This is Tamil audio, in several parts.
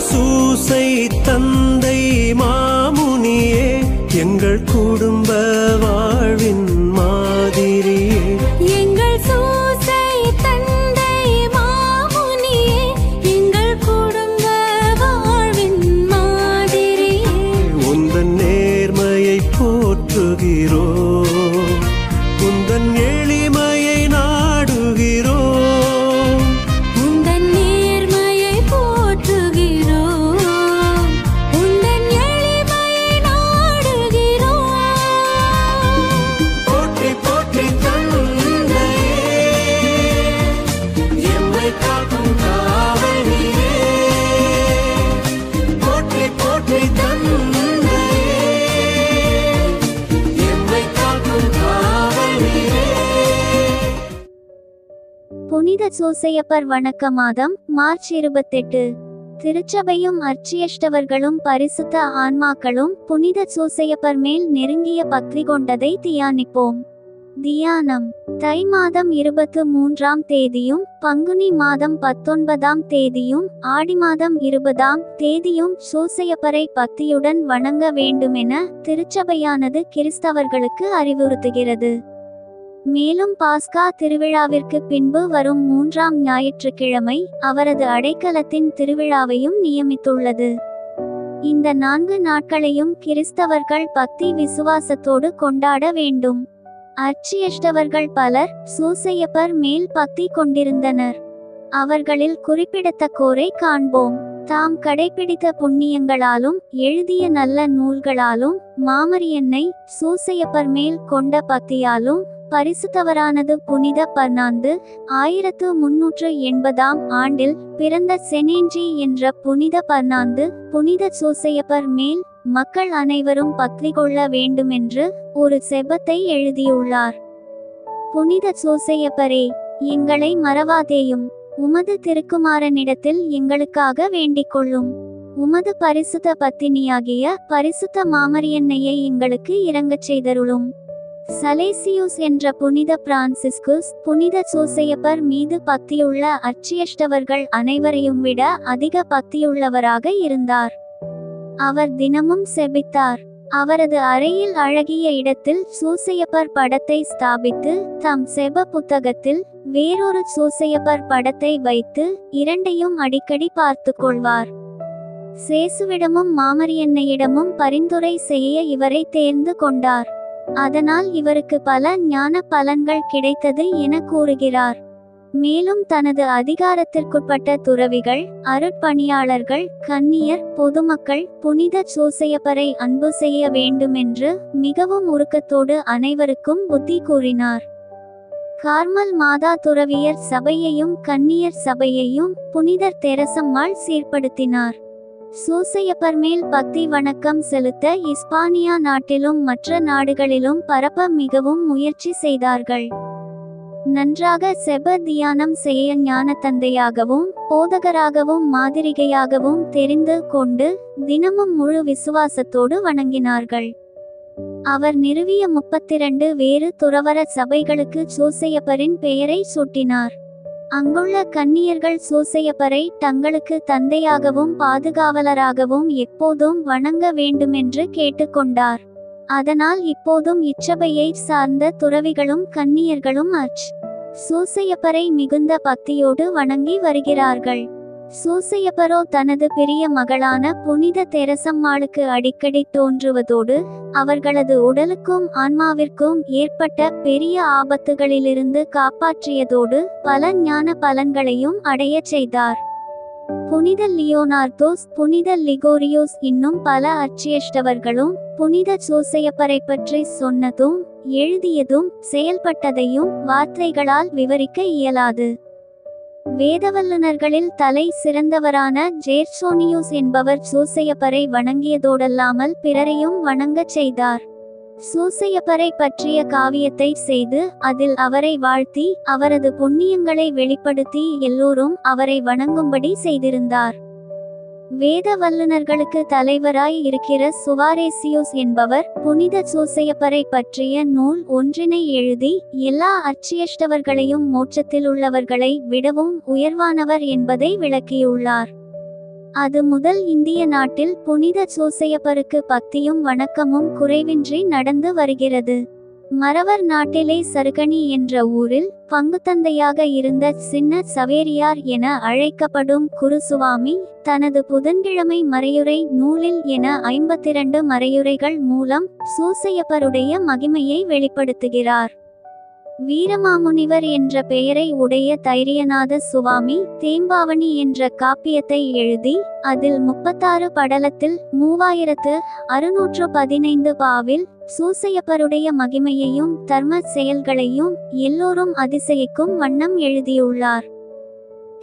சூசை தந்தை மாமுனியே, எங்கள் குடும்ப வாழ்வின் மாதிரியே. எங்கள் சூசை தந்தை மாமுனியே, எங்கள் குடும்ப வாழ்வின் மாதிரியே. உந்தன் நேர்மையை போற்றுகிறோம், உந்தன் எளிமையை நாடுகிறோம். உந்தன் நேர்மையை போற்றுகிறோம், உந்தன் எளிமையை நாடுகிறோம். போற்றி போற்றி தந்தையே, எம்மை காக்கும் காவலியே. போற்றி போற்றி தந்தையே, எம்மை காக்கும் காவலியே. புனித சூசையப்பர் வணக்க மாதம் மார்ச் 28. திருச்சபையும் அர்ச்சியஷ்டவர்களும் பரிசுத்த ஆன்மாக்களும் புனித சூசையப்பர் மேல் நெருங்கிய பக்தி கொண்டதை தியானிப்போம். தியானம். தை மாதம் 23ஆம் தேதியும் பங்குனி மாதம் 19ஆம் தேதியும் ஆடி மாதம் 20ஆம் தேதியும் சூசையப்பரை பக்தியுடன் வணங்க வேண்டுமென திருச்சபையானது கிறிஸ்தவர்களுக்கு அறிவுறுத்துகிறது. மேலும் பாஸ்கா திருவிழாவிற்கு பின்பு வரும் 3ஆம் ஞாயிற்றுக்கிழமை அவரது அடைக்கலத்தின் திருவிழாவையும் நியமித்துள்ளது. இந்த 4 நாட்களையும் கிறிஸ்தவர்கள் பக்தி விசுவாசத்தோடு கொண்டாட வேண்டும். அர்ச்சியஷ்டவர்கள் பலர் சூசையப்பர் மேல் பக்தி கொண்டிருந்தனர். அவர்களில் குறிப்பிடத்தக்கோரை காண்போம். தாம் கடைபிடித்த புண்ணியங்களாலும் எழுதிய நல்ல நூல்களாலும் மாமரியன்னை சூசையப்பர் மேல் கொண்ட பக்தியாலும் பரிசுத்தவரானது புனித பர்னாந்து 1380ஆம் ஆண்டில் பிறந்த செனேஞ்சி என்ற புனித பர்னாந்து புனித சூசையப்பர் மேல் மக்கள் அனைவரும் பக்தி கொள்ள வேண்டுமென்று ஒரு செபத்தை எழுதியுள்ளார். புனித சூசையப்பரே, எங்களை மறவாதேயும். உமது திருக்குமாரனிடத்தில் எங்களுக்காக வேண்டிக் கொள்ளும். உமது பரிசுத்த பத்தினியாகிய பரிசுத்த மாமரியன்னையை எங்களுக்கு இரங்கச் செய்தருளும். சலேசியூஸ் என்ற புனித பிரான்சிஸ்குஸ் புனித சூசையப்பர் மீது பக்தியுள்ள அர்ச்சியஷ்டவர்கள் அனைவரையும் விட அதிக பக்தியுள்ளவராக இருந்தார். அவர் தினமும் செபித்தார். அவரது அறையில் அழகிய இடத்தில் சூசையப்பர் படத்தை ஸ்தாபித்து தம் செப புத்தகத்தில் வேறொரு சூசையப்பர் படத்தை வைத்து இரண்டையும் அடிக்கடி பார்த்து கொள்வார். சேசுவிடமும் மாமரியன்னையிடமும் பரிந்துரை செய்ய இவரை தேர்ந்து கொண்டார். அதனால் இவருக்கு பல ஞான பலன்கள் கிடைத்தது என கூறுகிறார். மேலும் தனது அதிகாரத்திற்குட்பட்ட துறவிகள், அருட்பணியாளர்கள், கன்னியர், பொதுமக்கள் புனித சூசையப்பரை அன்பு செய்ய வேண்டுமென்று மிகவும் உருக்கத்தோடு அனைவருக்கும் புத்தி கூறினார். கார்மல் மாதா துறவியர் சபையையும் கன்னியர் சபையையும் புனிதர் தெரசம்மாள் சீர்படுத்தினார். சூசையப்பர் மேல் பக்தி வணக்கம் செலுத்த இஸ்பானியா நாட்டிலும் மற்ற நாடுகளிலும் பரப்ப மிகவும் முயற்சி செய்தார்கள். நன்றாக செப தியானம் செய்ய ஞான தந்தையாகவும் போதகராகவும் மாதிரிகையாகவும் தெரிந்து கொண்டு தினமும் முழு விசுவாசத்தோடு வணங்கினார்கள். அவர் நிறுவிய 32 வேறு துறவற சபைகளுக்கு சூசையப்பரின் பெயரை சூட்டினார். அங்குள்ள கன்னியர்கள் சூசையப்பரை தங்களுக்கு தந்தையாகவும் பாதுகாவலராகவும் எப்போதும் வணங்க வேண்டுமென்று கேட்டுக்கொண்டார். அதனால் இப்போதும் இச்சபையை சார்ந்த துறவிகளும் கன்னியர்களும் சூசையப்பரை மிகுந்த பக்தியோடு வணங்கி வருகிறார்கள். சூசையப்பரோ தனது பிரிய மகளான புனித தெரசம்மாளுக்கு அடிக்கடி தோன்றுவதோடு அவர்களது உடலுக்கும் ஆன்மாவிற்கும் ஏற்பட்ட பெரிய ஆபத்துகளிலிருந்து காப்பாற்றியதோடு பல ஞான பலன்களையும் அடையச் செய்தார். புனித லியோனார்தோஸ், புனித லிகோரியோஸ் இன்னும் பல அர்ச்சியஷ்டவர்களும் புனித சூசையப்பரை பற்றி சொன்னதும் எழுதியதும் செயல்பட்டதையும் வார்த்தைகளால் விவரிக்க இயலாது. வேதவல்லுனர்களில் தலை சிறந்தவரான ஜேர்சோனியூஸ் என்பவர் சூசையப்பரை வணங்கியதோடல்லாமல் பிறரையும் வணங்கச் செய்தார். சூசையப்பரை பற்றிய காவியத்தை செய்து அதில் அவரை வாழ்த்தி அவரது புண்ணியங்களை வெளிப்படுத்தி எல்லோரும் அவரை வணங்கும்படி செய்திருந்தார். வேத வல்லுனர்களுக்கு தலைவராய் இருக்கிற சுவாரேசியோஸ் என்பவர் புனித சூசையப்பரை பற்றிய நூல் ஒன்றினை எழுதி எல்லா அர்ச்சியஷ்டவர்களையும் மோட்சத்தில் உள்ளவர்களை விடவும் உயர்வானவர் என்பதை விளக்கியுள்ளார். அது முதல் இந்திய நாட்டில் புனித சூசையப்பருக்கு பக்தியும் வணக்கமும் குறைவின்றி நடந்து வருகிறது. மறவர் நாட்டிலே சருகணி என்ற ஊரில் பங்குத்தந்தையாக இருந்த சின்ன சவேரியார் என அழைக்கப்படும் குருசுவாமி தனது புதன்கிழமை மறையுரை நூலில் என 52 மறையுரைகள் மூலம் சூசையப்பருடைய மகிமையை வெளிப்படுத்துகிறார். வீரமாமுனிவர் என்ற பெயரை உடைய தைரியநாத சுவாமி தேம்பாவணி என்ற காப்பியத்தை எழுதி அதில் 36 படலத்தில் 3615 பாவில் சூசையப்பருடைய மகிமையையும் தர்ம செயல்களையும் எல்லோரும் அதிசயிக்கும் வண்ணம் எழுதியுள்ளார்.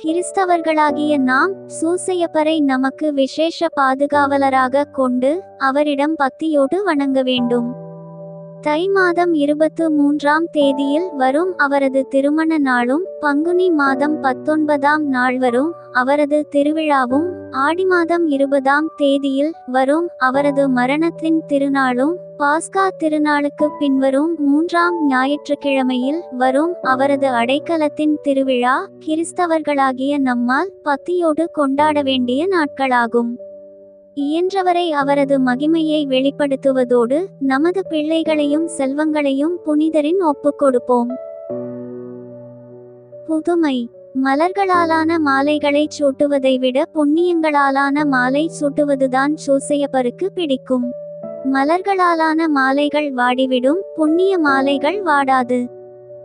கிறிஸ்தவர்களாகிய நாம் சூசையப்பரை நமக்கு விசேஷ பாதுகாவலராக கொண்டு அவரிடம் பக்தியோடு வணங்க வேண்டும். தை மாதம் 23ஆம் தேதியில் வரும் அவரது திருமண நாளும் பங்குனி மாதம் 19ஆம் நாள் வரும் அவரது திருவிழாவும் ஆடி மாதம் 20ஆம் தேதியில் வரும் அவரது மரணத்தின் திருநாளும் பாஸ்கா திருநாளுக்கு பின்வரும் 3ஆம் ஞாயிற்றுக்கிழமையில் வரும் அவரது அடைக்கலத்தின் திருவிழா கிறிஸ்தவர்களாகிய நம்மால் பக்தியோடு கொண்டாட வேண்டிய நாட்களாகும். இயன்றவரை அவரது மகிமையை வெளிப்படுத்துவதோடு நமது பிள்ளைகளையும் செல்வங்களையும் புனிதரின் ஒப்புக்கொடுப்போம். புதுமை மலர்களாலான மாலைகளை சூட்டுவதை விட புண்ணியங்களாலான மாலை சூட்டுவதுதான் சூசையப்பருக்கு பிடிக்கும். மலர்களாலான மாலைகள் வாடிவிடும், புண்ணிய மாலைகள் வாடாது.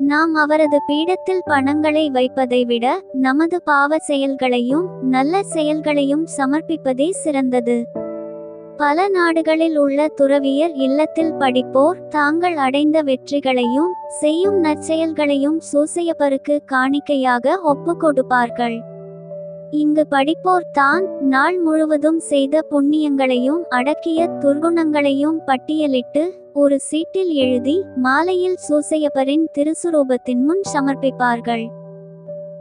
நாம் அவரது பீடத்தில் பணங்களை வைப்பதை விட நமது பாவ செயல்களையும் நல்ல செயல்களையும் சமர்ப்பிப்பதே சிறந்தது. பல நாடுகளில் உள்ள துறவியர் இல்லத்தில் படிப்போர் தாங்கள் அடைந்த வெற்றிகளையும் செய்யும் நற்செயல்களையும் சூசையப்பருக்கு காணிக்கையாக ஒப்புக்கொடுப்பார்கள். இங்கு படிப்போர் தான் நாள் முழுவதும் செய்த புண்ணியங்களையும் அடக்கிய துர்குணங்களையும் பட்டியலிட்டு ஒரு சீட்டில் எழுதி மாலையில் சூசையப்பரின் திருசுரூபத்தின் முன் சமர்ப்பிப்பார்கள்.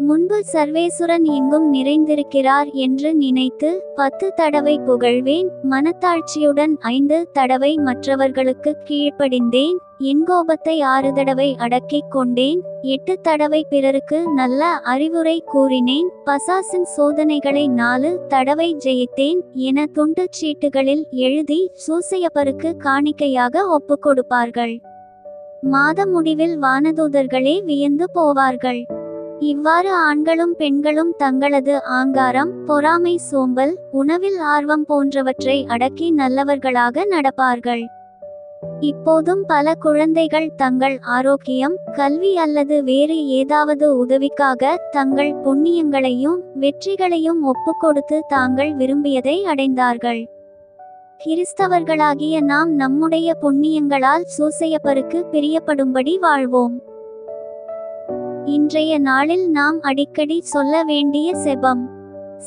முன்பு சர்வேசுரன் எங்கும் நிறைந்திருக்கிறார் என்று நினைத்து 10 தடவை புகழ்வேன், மனத்தாழ்ச்சியுடன் 5 தடவை மற்றவர்களுக்கு கீழ்ப்படிந்தேன், என் கோபத்தை 6 தடவை அடக்கிக் கொண்டேன், 8 தடவை பிறருக்கு நல்ல அறிவுரை கூறினேன், பசாசின் சோதனைகளை 4 தடவை ஜெயித்தேன் என துண்டுச் சீட்டுகளில் எழுதி சூசையப்பருக்கு காணிக்கையாக ஒப்புக்கொடுப்பார்கள். மாத முடிவில் வானதூதர்களே வியந்து போவார்கள். இவ்வாறு ஆண்களும் பெண்களும் தங்களது ஆங்காரம், பொறாமை, சோம்பல், உணவில் ஆர்வம் போன்றவற்றை அடக்கி நல்லவர்களாக நடப்பார்கள். இப்போதும் பல குழந்தைகள் தங்கள் ஆரோக்கியம், கல்வி அல்லது வேறு ஏதாவது உதவிக்காக தங்கள் புண்ணியங்களையும் வெற்றிகளையும் ஒப்புக்கொடுத்து தாங்கள் விரும்பியதை அடைந்தார்கள். கிறிஸ்தவர்களாகிய நாம் நம்முடைய புண்ணியங்களால் சூசையப்பருக்கு பிரியப்படும்படி வாழ்வோம். இன்றைய நாளில் நாம் அடிக்கடி சொல்ல வேண்டிய செபம்.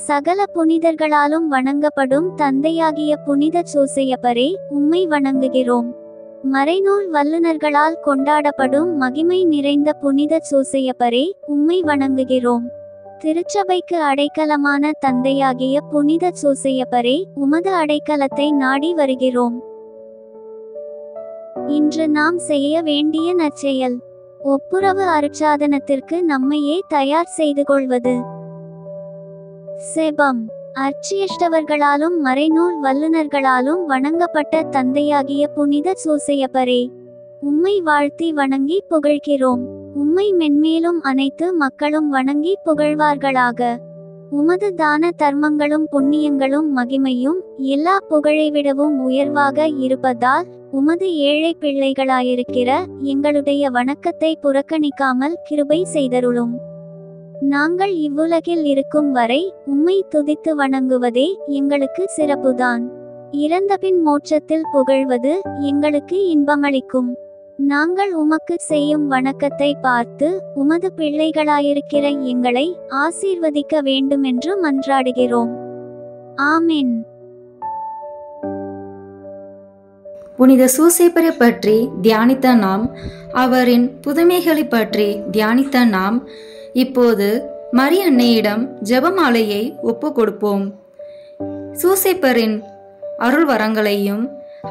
சகல புனிதர்களாலும் வணங்கப்படும் தந்தையாகிய புனித சூசையப்பரே, உம்மை வணங்குகிறோம். மறைநூல் வல்லுநர்களால் கொண்டாடப்படும் மகிமை நிறைந்த புனித சூசையப்பரே, உம்மை வணங்குகிறோம். திருச்சபைக்கு அடைக்கலமான தந்தையாகிய புனித சூசையப்பரே, உமது அடைக்கலத்தை நாடி வருகிறோம். இன்று நாம் செய்ய வேண்டிய நற்செயல். ஒப்புரவு அருட்சாதனத்திற்கு நம்மையே தயார் செய்து கொள்வது. செபம். அர்ச்சியஷ்டவர்களாலும் மறைநூல் வல்லுநர்களாலும் வணங்கப்பட்ட தந்தையாகிய புனித சூசையப்பரே, உம்மை வாழ்த்தி வணங்கி புகழ்கிறோம். உம்மை மென்மேலும் அனைத்து மக்களும் வணங்கி புகழ்வார்களாக. உமது தான தர்மங்களும் புண்ணியங்களும் மகிமையும் எல்லா புகழைவிடவும் உயர்வாக இருப்பதால் உமது ஏழை பிள்ளைகளாயிருக்கிற எங்களுடைய வணக்கத்தை புறக்கணிக்காமல் கிருபை செய்தருளும். நாங்கள் இவ்வுலகில் இருக்கும் வரை உம்மை துதித்து வணங்குவதே எங்களுக்கு சிறப்புதான். இறந்தபின் மோட்சத்தில் புகழ்வது எங்களுக்கு இன்பமளிக்கும். நாங்கள் உமக்கு செய்யும் வணக்கத்தை பார்த்து உமது பிள்ளைகளாயிருக்கிற எங்களை ஆசீர்வதிக்க வேண்டுமென்று மன்றாடுகிறோம். ஆமென். புனித சூசையப்பரை பற்றி தியானித்த நாம், அவரின் புதுமைகளை பற்றி தியானித்த நாம், இப்போது மரி அன்னையிடம் ஜெபமாலையை ஒப்பு கொடுப்போம். சூசையப்பரின் அருள் வரங்களையும்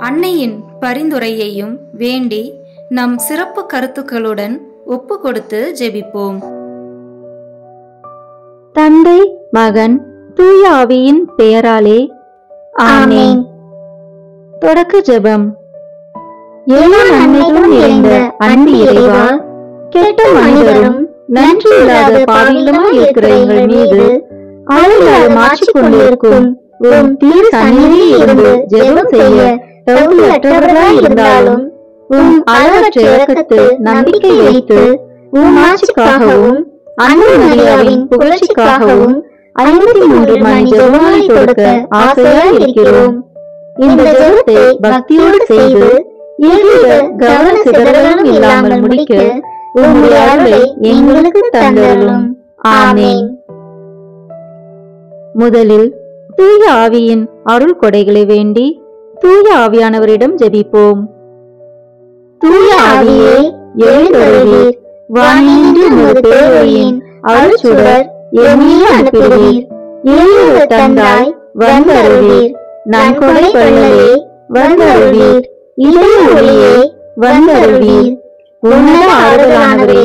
அன்னையின் பரிந்துரையையும் வேண்டி நம் சிறப்பு கருத்துக்களுடன் ஒப்பு கொடுத்து ஜெபிப்போம். தந்தை, மகன், தூய ஆவியின் பெயராலே ஆமென். தொடக்க ஜெபம். எல்லா நன்மைகளும் நிறைந்த அன்பு இறைவா, கெட்ட மனிதரும் நன்றி இல்லாத பாவிகளுமாய் இருக்கிற எங்கள் மீது அளவில்லாத மாற்றிக் கொண்டிருக்கும் உம் திரு சந்நிதியில் இருந்து ஜெபம் செய்ய தகுதியற்றவர்களாய் இருந்தாலும் உம் அளவற்ற இரக்கத்தில் நம்பிக்கை வைத்து உம் ஆட்சிக்காகவும் அன்பு மரியாவின் புகழ்ச்சிக்காகவும் 53 மணி ஜெபமாலை கொடுக்க ஆசையாய் இருக்கிறோம். இந்த ஜெபத்தை பக்தியோடு செய்து எவ்வித கவன சிதறலும் இல்லாமல் முடிக்க உம்முடைய அருளை எங்களுக்கு தந்தருளும். ஆமென். முதலில் தூய ஆவியின் அருள் கொடைகளை வேண்டி தூய ஆவியானவரிடம் ஜெபிப்போம். தூய ஆவியே எழுந்தருளீர், வானின்று உமது பேரொளியின் அருள்சுடர் எம்மீது அனுப்புவீர். எளிய தந்தாய் வந்தருளீர், நன்கொடை வள்ளலே வந்தருளீர், இதய ஒளியே வந்தருளீர். உன்னத ஆறுதலானவரே,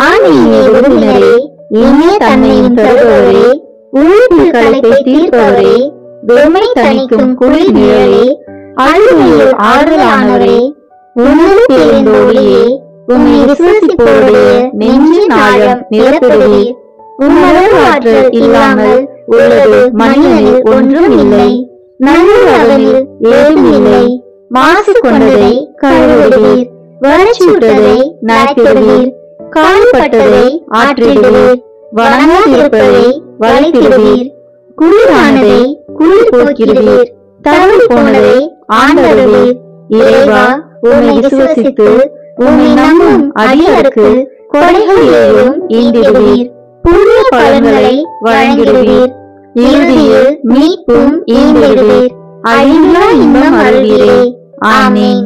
ஆன்மீக விருந்தினரே, இனிய தன்மையின் தருபவரே, உள்ளத்தில் களைப்பை தீர்ப்பவரே, வெம்மை தணிக்கும் குளிர் நிழலே, அழுகையில் ஆறுதலானவரே, உன்னத பேரின் ஒளியே, உம்மை விசுவாசிப்போருடைய நெஞ்சின் ஆழம் நிரப்புவீர். உம்மளவு ஆற்றல் இல்லாமல் உள்ளது மனிதனில் ஒன்றும் இல்லை. நல்ல அவனில் ஏதும் இல்லை. மாசு கொண்டதை கழுவுவீர், வறட்சியுற்றதை நனைத்திடுவீர், கால்பட்டதை ஆற்றிடுவீர், வணங்காதிருப்பதை வளைத்திடுவீர், குளிரானதை குளிர் போக்கிடுவீர், தவறு போனதை ஆண்டருவீர். இறைவா, உம்மை விசுவசித்து உம்மை நம்பும் அடியாருக்கு கொடைகள் ஏதும் ஈந்திடுவீர், புதிய பலன்களை வழங்கிடுவீர், இறுதியில் மீட்பும் ஈந்திடுவீர், அழிவில்லா இன்பம் அருள்வீரே. ஆமென்.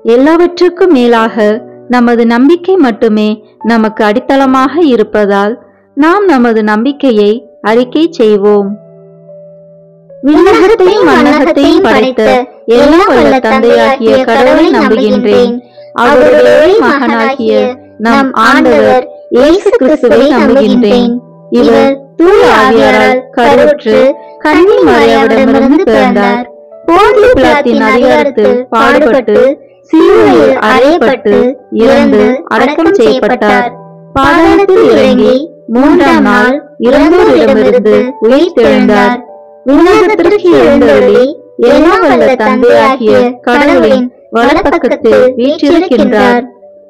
எல்லாவற்றுக்கும் மேலாக நமது நம்பிக்கை மட்டுமே நமக்கு அடித்தளமாக இருப்பதால் நாம் நமது நம்பிக்கையை அறிக்கை செய்வோம். விண்ணகத்தையும் மண்ணகத்தையும் படைத்த எல்லாம் வல்ல தந்தையாகிய கடவுளை நம்புகின்றேன். அவருடைய ஒரே மகனாகிய நம் ஆண்டவர் இயேசு கிறிஸ்துவை நம்புகின்றேன். இவர் தூய ஆவியாரால் கருவுற்று கன்னி மரியாவிடமிருந்து பிறந்தார். போந்திய பிலாத்தின் அதிகாரத்தில் பாடுபட்டு சிலுவையில் அறையப்பட்டு இறந்து அடக்கம் செய்யப்பட்டார். பாதாளத்தில் இறங்கி 3ஆம் நாள் இறந்தோரிடமிருந்து உயிர்த்தெழுந்தார். விண்ணகத்திற்கு எழுந்தருளி எல்லாம் வல்ல தந்தையாகிய கடவுளின் வலப்பக்கத்தில் வீற்றிருக்கின்றார்.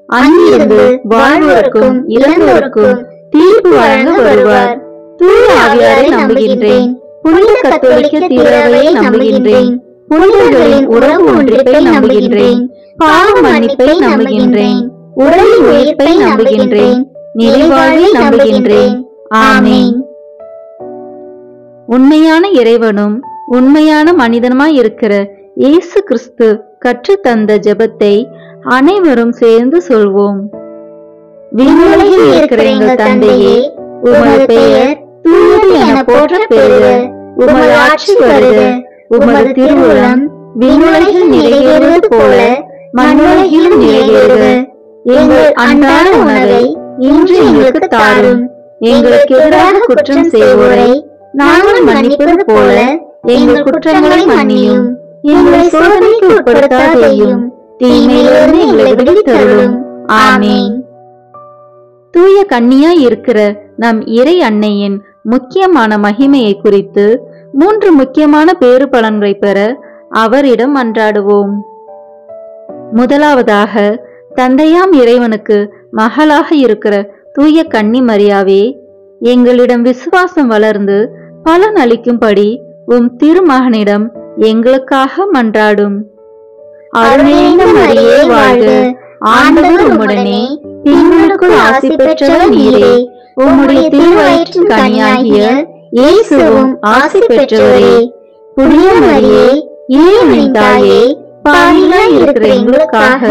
அங்கிருந்து வாழ்வோருக்கும் இறந்தோருக்கும் தீர்ப்பு வழங்க வருவார். தூய ஆவியாரை நம்புகின்றேன். புனித கத்தோலிக்க திருச்சபையை நம்புகின்றேன். புனிதர்களின் உறவு ஒன்றிப்பை நம்புகின்றேன். பாவ மன்னிப்பை நம்புகின்றேன். உடலின் உயிர்ப்பை நம்புகின்றேன். நிறைவாழ்வை நம்புகின்றேன். ஆமென். உண்மையான இறைவனும் உண்மையான மனிதனுமாய் இருக்கிற இயேசு கிறிஸ்து கற்றுத்தந்த ஜெபத்தை அனைவரும் சேர்ந்து சொல்வோம். விண்ணுலகில் இருக்கிற எங்கள் தந்தையே, உமது பெயர் தூயது என போற்ற பெறுக. உமது ஆட்சி வருக. உமது திருவுளம் விண்ணுலகில் நிறைவேறுவது போல மண்ணுலகிலும் நிறைவேறுக. எங்கள் அன்றாட உணவை இன்று எங்களுக்கு தாரும். எங்களுக்கு எதிராக குற்றம் செய்வோரை நாங்கள் மன்னிப்பது போல எங்கள் குற்றங்களை மன்னியும். எங்களை சோதனைக்கு உட்படுத்தாதேயும், தீமையிலிருந்து எங்களை விடுவித்தருளும். ஆமென். தூய கன்னியாய் இருக்கிற நம் இறை அன்னையின் முக்கியமான மகிமையை குறித்து 3 முக்கியமான பேறு பலன்களை பெற அவரிடம் மன்றாடுவோம். முதலாவதாக, தந்தையாம் இறைவனுக்கு மகளாக இருக்கிற தூய கன்னி மரியாவே, எங்களிடம் விசுவாசம் வளர்ந்து பலன் அளிக்கும்படி உம் திருமகனிடம் எங்களுக்காக மன்றாடும். அருள்நிறைந்த மரியே வாழ்க, ஆண்டவர் உம்முடனே, பெண்களுக்குள் ஆசி பெற்றவர் நீரே. உம்முடைய திருவயிற்றின் கனியாகிய இயேசுவும் ஆசி பெற்றவரே. புனித மரியே, இறைவனின் தாயே, பாவிகளாய் இருக்கிற எங்களுக்காக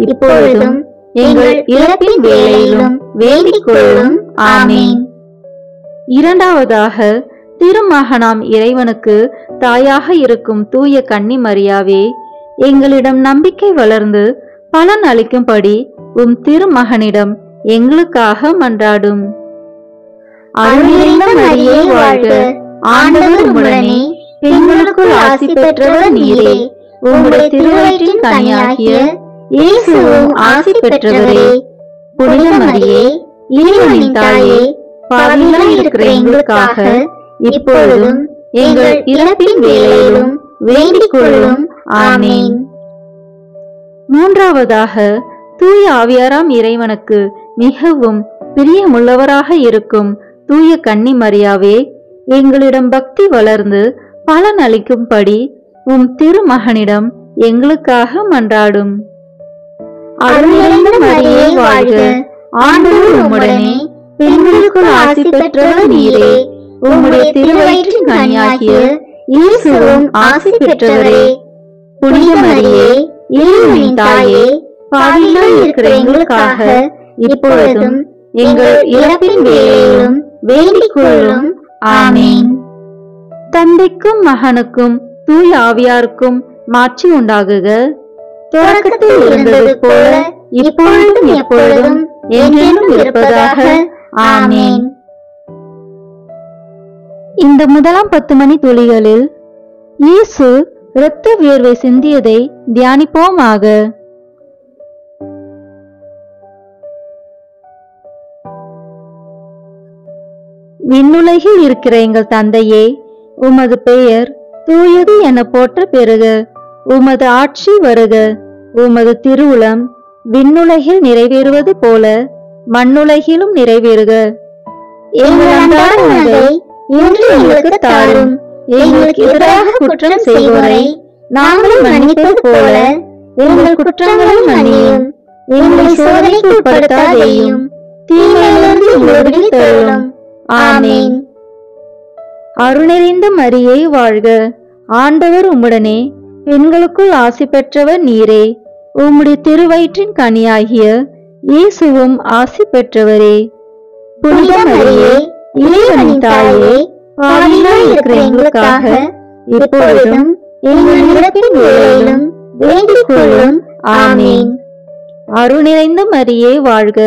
இப்பொழுதும் எங்கள் இறப்பின் வேளையிலும் வேண்டிக் கொள்ளும். ஆமென். இரண்டாவதாக, திருமகனாம் இறைவனுக்கு தாயாக இருக்கும் தூய கன்னி மரியாவே, எங்களிடம் நம்பிக்கை வளர்ந்து பலன் அளிக்கும்படி உம் திருமகனிடம் எங்களுக்காக மன்றாடும். அருள் நிறைந்த மரியே வாழ்க, ஆண்டவர் உம்முடனே, பெண்களுக்குள் ஆசி பெற்றவர் நீரே. உம்முடைய திருவயிற்றின் கனியாகிய இயேசுவும் ஆசி பெற்றவரே. புனித மரியே, இறைவனின் தாயே, பாவிகளாய் இருக்கிற எங்களுக்காக இப்பொழுதும் எங்கள் இறப்பின் வேளையிலும் வேண்டிக் கொள்ளும். ஆமேன். மூன்றாவதாக, தூய ஆவியாராம் இறைவனுக்கு மிகவும் பிரியமுள்ளவராக இருக்கும் தூய கன்னி மரியாவே, எங்களிடம் பக்தி வளர்ந்து பலன் அளிக்கும்படி உம் திருமகனிடம் எங்களுக்காக மன்றாடும். அருள் நிறைந்த மரியே வாழ்க, ஆண்டவர் உம்முடனே, பெண்களுக்குள் ஆசி பெற்றவர் நீரே. உம்முடைய திருவயிற்றின் கனியாகிய இயேசுவும் ஆசி பெற்றவரே. புனித மரியே, இறைவனின் தாயே, பாவிகளாய் இருக்கிற எங்களுக்காக இப்பொழுதும் எங்கள் இறப்பின் வேளையிலும் வேண்டிக் கொள்ளும். ஆமேன். தந்தைக்கும் மகனுக்கும் தூய ஆவியாருக்கும் மாட்சி உண்டாகுக. தொடக்கத்தில் இருந்தது போல இப்பொழுதும் எப்பொழுதும் என்றென்றும் இருப்பதாக. ஆமேன். இந்த முதலாம் 10 மணி துளிகளில் இயேசு இரத்த வியர்வை சிந்தியதை தியானிப்போமாக. விண்ணுலகில் இருக்கிற எங்கள் தந்தையே, உமது பெயர் தூயது என போற்ற பெறுக. உமது ஆட்சி வருக. உமது திருவுளம் விண்ணுலகில் நிறைவேறுவது போல மண்ணுலகிலும் நிறைவேறுக. எங்கள் அன்றாட உணவை இன்று எங்களுக்கு தாரும். எங்களுக்கு எதிராக குற்றம் செய்வோரை நாங்கள் மன்னிப்பது போல எங்கள் குற்றங்களை மன்னியும். எங்களை சோதனைக்கு உட்படுத்தாதேயும், தீமையிலிருந்து எங்களை விடுவித்தருளும். ஆமேன். அருள் நிறைந்த மரியே வாழ்க, ஆண்டவர் உம்முடனே, பெண்களுக்குள் ஆசி பெற்றவர் நீரே. உம்முடைய திருவயிற்றின் கனியாகிய இயேசுவும் ஆசி பெற்றவரே. புனித மரியே, இறைவனின் தாயே, பாவிகளாய் இருக்கிற எங்களுக்காக இப்பொழுதும் எங்கள் இறப்பின் வேளையிலும் வேண்டிக் கொள்ளும். ஆமேன். அருள் நிறைந்த மரியே வாழ்க,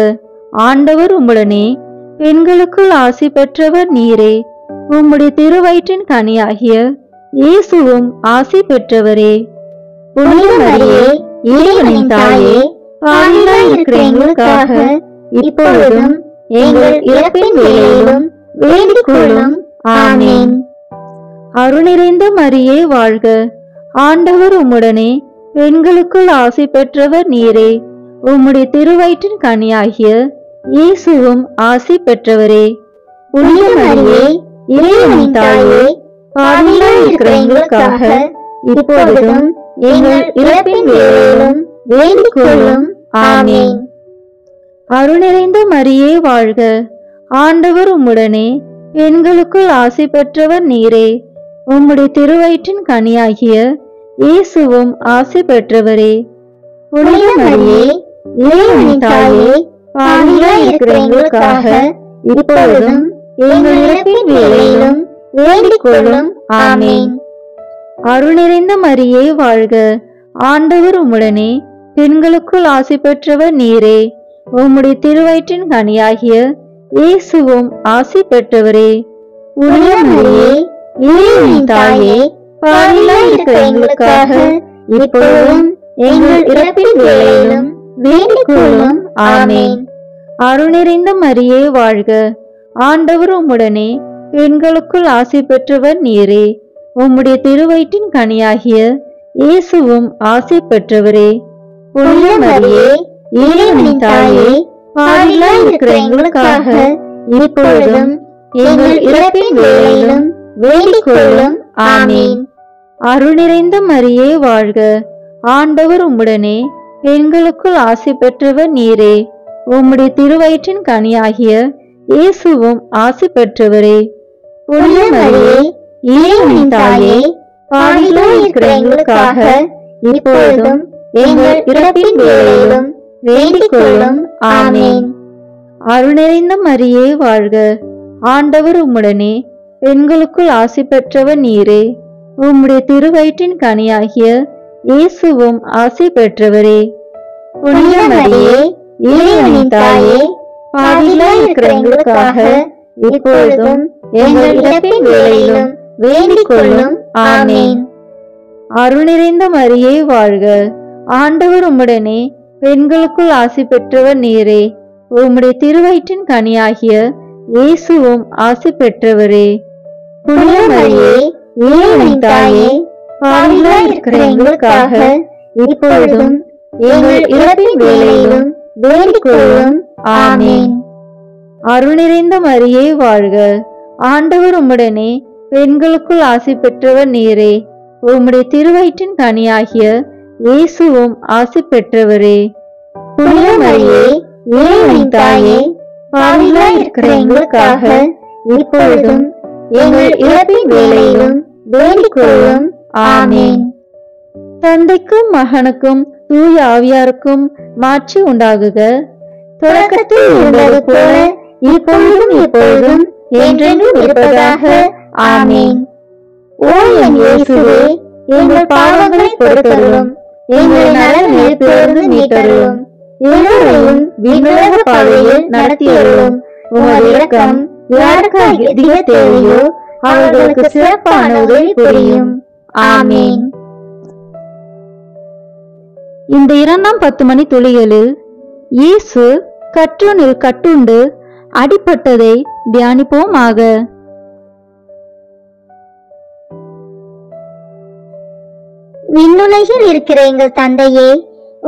ஆண்டவர் உம்முடனே, பெண்களுக்குள் ஆசி பெற்றவர் நீரே. உம்முடைய திருவயிற்றின் கனியாகிய இயேசுவும் ஆசி பெற்றவரே. புனித மரியே, இறைவனின் தாயே, பாவிகளாய் இருக்கிற எங்களுக்காக இப்பொழுதும் எங்கள் இறப்பின் வேளையிலும் வேண்டிக் கொள்ளும். ஆமேன். அருள் நிறைந்த மரியே வாழ்க, ஆண்டவர் உம்முடனே, பெண்களுக்குள் ஆசி பெற்றவர் நீரே. உம்முடைய திருவயிற்றின் கனியாகிய இயேசுவும் ஆசி பெற்றவரே. புனித மரியே, இறைவனின் தாயே, பாவிகளாய் இருக்கிற எங்களுக்காக இப்பொழுதும் எங்கள் இறப்பின் வேளையிலும் வேண்டிக் கொள்ளும். ஆமேன். அருள் நிறைந்த மரியே வாழ்க, ஆண்டவர் உம்முடனே, பெண்களுக்குள் ஆசி பெற்றவர் நீரே. உம்முடைய திருவயிற்றின் கனியாகிய இயேசுவும் ஆசி பெற்றவரே. புனித மரியே, இறைவனின் தாயே, பாவிகளாய் இருக்கிற எங்களுக்காக இப்பொழுதும் எங்கள் இறப்பின் வேளையிலும் வேண்டிக் கொள்ளும். ஆமேன். அருள் நிறைந்த மரியே வாழ்க, ஆண்டவர் உம்முடனே, பெண்களுக்குள் ஆசி பெற்றவர் நீரே. உம்முடைய திருவயிற்றின் கனியாகிய இயேசுவும் ஆசி பெற்றவரே. புனித மரியே, இறைவனின் தாயே, பாவிகளாய் இருக்கிற எங்களுக்காக இப்பொழுதும் எங்கள் இறப்பின் வேளையிலும் வேண்டிக் கொள்ளும். ஆமேன். அருள் நிறைந்த மரியே வாழ்க, ஆண்டவர் உம்முடனே, பெண்களுக்குள் ஆசி பெற்றவர் நீரே. உம்முடைய திருவயிற்றின் கனியாகிய இயேசுவும் ஆசி பெற்றவரே. புனித மரியே, இறைவனின் தாயே, பாவிகளாய் இருக்கிற எங்களுக்காக இப்பொழுதும் எங்கள் இறப்பின் வேளையிலும் வேண்டிக் கொள்ளும். ஆமேன். அருள் நிறைந்த மரியே வாழ்க, ஆண்டவர் உம்முடனே, பெண்களுக்குள் ஆசி பெற்றவர் நீரே. உம்முடைய திருவயிற்றின் கனியாகிய இயேசுவும் ஆசி பெற்றவரே. புனித மரியே, இறைவனின் தாயே, பாவிகளாய் இருக்கிற எங்களுக்காக இப்பொழுதும் எங்கள் இறப்பின் வேளையிலும் வேண்டிக் கொள்ளும். ஆமேன். அருள் நிறைந்த மரியே வாழ்க, ஆண்டவர் உம்முடனே, பெண்களுக்குள் ஆசி பெற்றவர் நீரே. உம்முடைய திருவயிற்றின் கனியாகிய இயேசுவும் ஆசி பெற்றவரே. புனித மரியே, இறைவனின் தாயே, பாவிகளாய் இருக்கிற எங்களுக்காக இப்பொழுதும் எங்கள் இறப்பின் வேளையிலும் வேண்டிக் கொள்ளும். ஆமென். அருள் நிறைந்த மரியே வாழ்க, ஆண்டவர் உம்முடனே, பெண்களுக்குள் ஆசி பெற்றவர் நீரே. உம்முடைய திருவயிற்றின் கனியாகிய இயேசுவும் ஆசி பெற்றவரே. புனித மரியே, இறைவனின் தாயே, பாவிகளாய் இருக்கிற எங்களுக்காக இப்பொழுதும் எங்கள் இறப்பின் வேளையிலும் வேண்டிக் கொள்ளும். ஆமென். அருள் நிறைந்த மரியே வாழ்க, ஆண்டவர் உம்முடனே, பெண்களுக்குள் ஆசி பெற்றவர் நீரே. உம்முடைய திருவயிற்றின் கனியாகிய இயேசுவும் ஆசி பெற்றவரே. புனித மரியே, இறைவனின் தாயே, பாவிகளாய் இருக்கிற எங்களுக்காக இப்பொழுதும் எங்கள் இறப்பின் வேளையிலும் வேண்டிக் கொள்ளும். ஆமென். தந்தைக்கும் மகனுக்கும் தூய ஆவியாருக்கும் மாட்சி உண்டாகுக. தொடக்கத்தில் இருந்தது போல இப்பொழுதும் எப்பொழுதும் என்றென்றும் இருப்பதாக. ஆமென். ஓ என் இயேசுவே, எங்கள் பாவங்களை பொறுத்தருளும், எங்களை நரக நெருப்பிலிருந்து மீட்டருளும், எல்லோரையும் விண்ணுலக பாதையில் நடத்தியருளும். உமது இரக்கம் யாருக்கு அதிக தேவையோ அவர்களுக்கு சிறப்பான உதவி புரியும். ஆமென். இந்த 2ஆம் 10 மணி துளிகளில் இயேசு கற்றோனில் கட்டுண்டு அடிபட்டதை தியானிப்போமாக. விண்ணுலகில் இருக்கிற எங்கள் தந்தையே,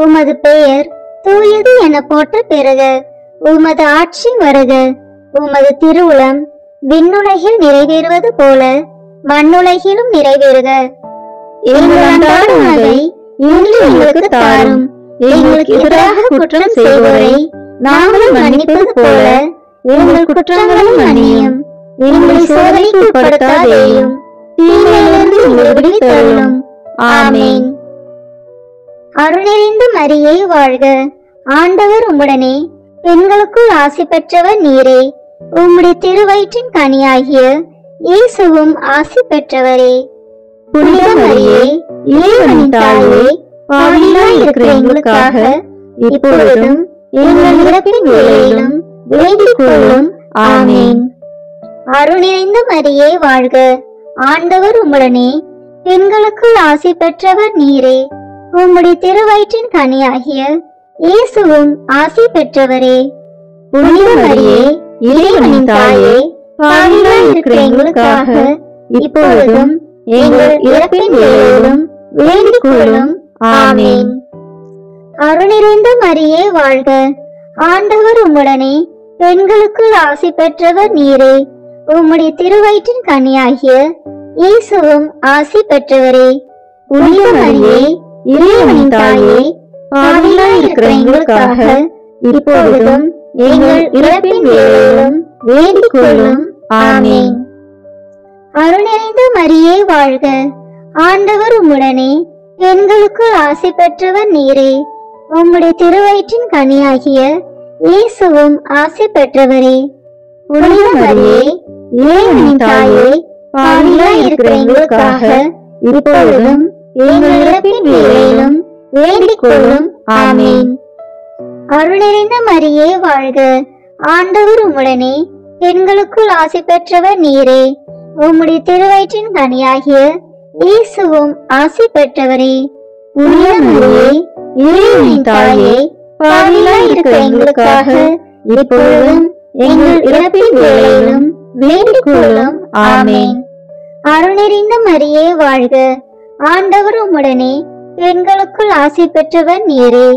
உமது பெயர் தூயது என போற்ற பெறுக. உமது ஆட்சி வருக. உமது திருவுளம் விண்ணுலகில் நிறைவேறுவது போல மண்ணுலகிலும் நிறைவேறுக. எங்கள் அன்றாட உணவை இன்று எங்களுக்கு தாரும். எங்களுக்கு எதிராக குற்றம் செய்வோரை நாங்கள் மன்னிப்பது போல எங்கள் குற்றங்களை மன்னியும். எங்களை சோதனைக்கு உட்படுத்தாதேயும், தீமையிலிருந்து எங்களை விடுவித்தருளும். ஆமென். அருள் நிறைந்த மரியே வாழ்க, ஆண்டவர் உம்முடனே, பெண்களுக்குள் ஆசி பெற்றவர் நீரே. உம்முடைய திருவயிற்றின் கனியாகிய இயேசுவும் ஆசி பெற்றவரே. புனித மரியே, இறைவனின் தாயே, பாவிகளாய் இருக்கிற எங்களுக்காக இப்பொழுதும் எங்கள் இறப்பின் வேளையிலும் வேண்டிக் கொள்ளும். ஆமென். அருள் நிறைந்த மரியே வாழ்க, ஆண்டவர் உம்முடனே, பெண்களுக்குள் ஆசி பெற்றவர் நீரே. உம்முடைய திருவயிற்றின் கனியாகிய இயேசுவும் ஆசி பெற்றவரே. புனித மரியே, இறைவனின் தாயே, பாவிகளாய் இருக்கிற எங்களுக்காக இப்பொழுதும் எங்கள் இறப்பின் வேளையிலும் வேண்டிக் கொள்ளும். ஆமென். அருள் நிறைந்த மரியே வாழ்க, ஆண்டவர் உம்முடனே, பெண்களுக்குள் ஆசி பெற்றவர் நீரே. உம்முடைய திருவயிற்றின் கனியாகிய இயேசுவும் ஆசி பெற்றவரே. புனித மரியே, இறைவனின் தாயே, பாவிகளாய் இருக்கிற எங்களுக்காக இப்பொழுதும் எங்கள் இறப்பின் வேளையிலும் வேண்டிக் கொள்ளும். ஆமென். அருள் நிறைந்த மரியே வாழ்க, ஆண்டவர் உம்முடனே, பெண்களுக்குள் ஆசி பெற்றவர் நீரே. உம்முடைய திருவயிற்றின் கனியாகிய இயேசுவும் ஆசி பெற்றவரே. புனித மரியே, இறைவனின் தாயே, பாவிகளாய் இருக்கிற எங்களுக்காக இப்பொழுதும் எங்கள் இறப்பின் வேளையிலும் வேண்டிக் கொள்ளும். ஆமென். அருள் நிறைந்த மரியே வாழ்க, ஆண்டவர் உம்முடனே, பெண்களுக்குள் ஆசி பெற்றவர் நீரே. உம்முடைய திருவயிற்றின் கனியாகிய இயேசுவும் ஆசி பெற்றவரே. புனித மரியே, இறைவனின் தாயே, பாவிகளாய் இருக்கிற எங்களுக்காக இப்பொழுதும் எங்கள் இறப்பின் வேளையிலும் வேண்டிக் கொள்ளும். ஆமென். அருள் நிறைந்த மரியே வாழ்க, ஆண்டவர் உம்முடனே, பெண்களுக்குள் ஆசி பெற்றவர் நீரே.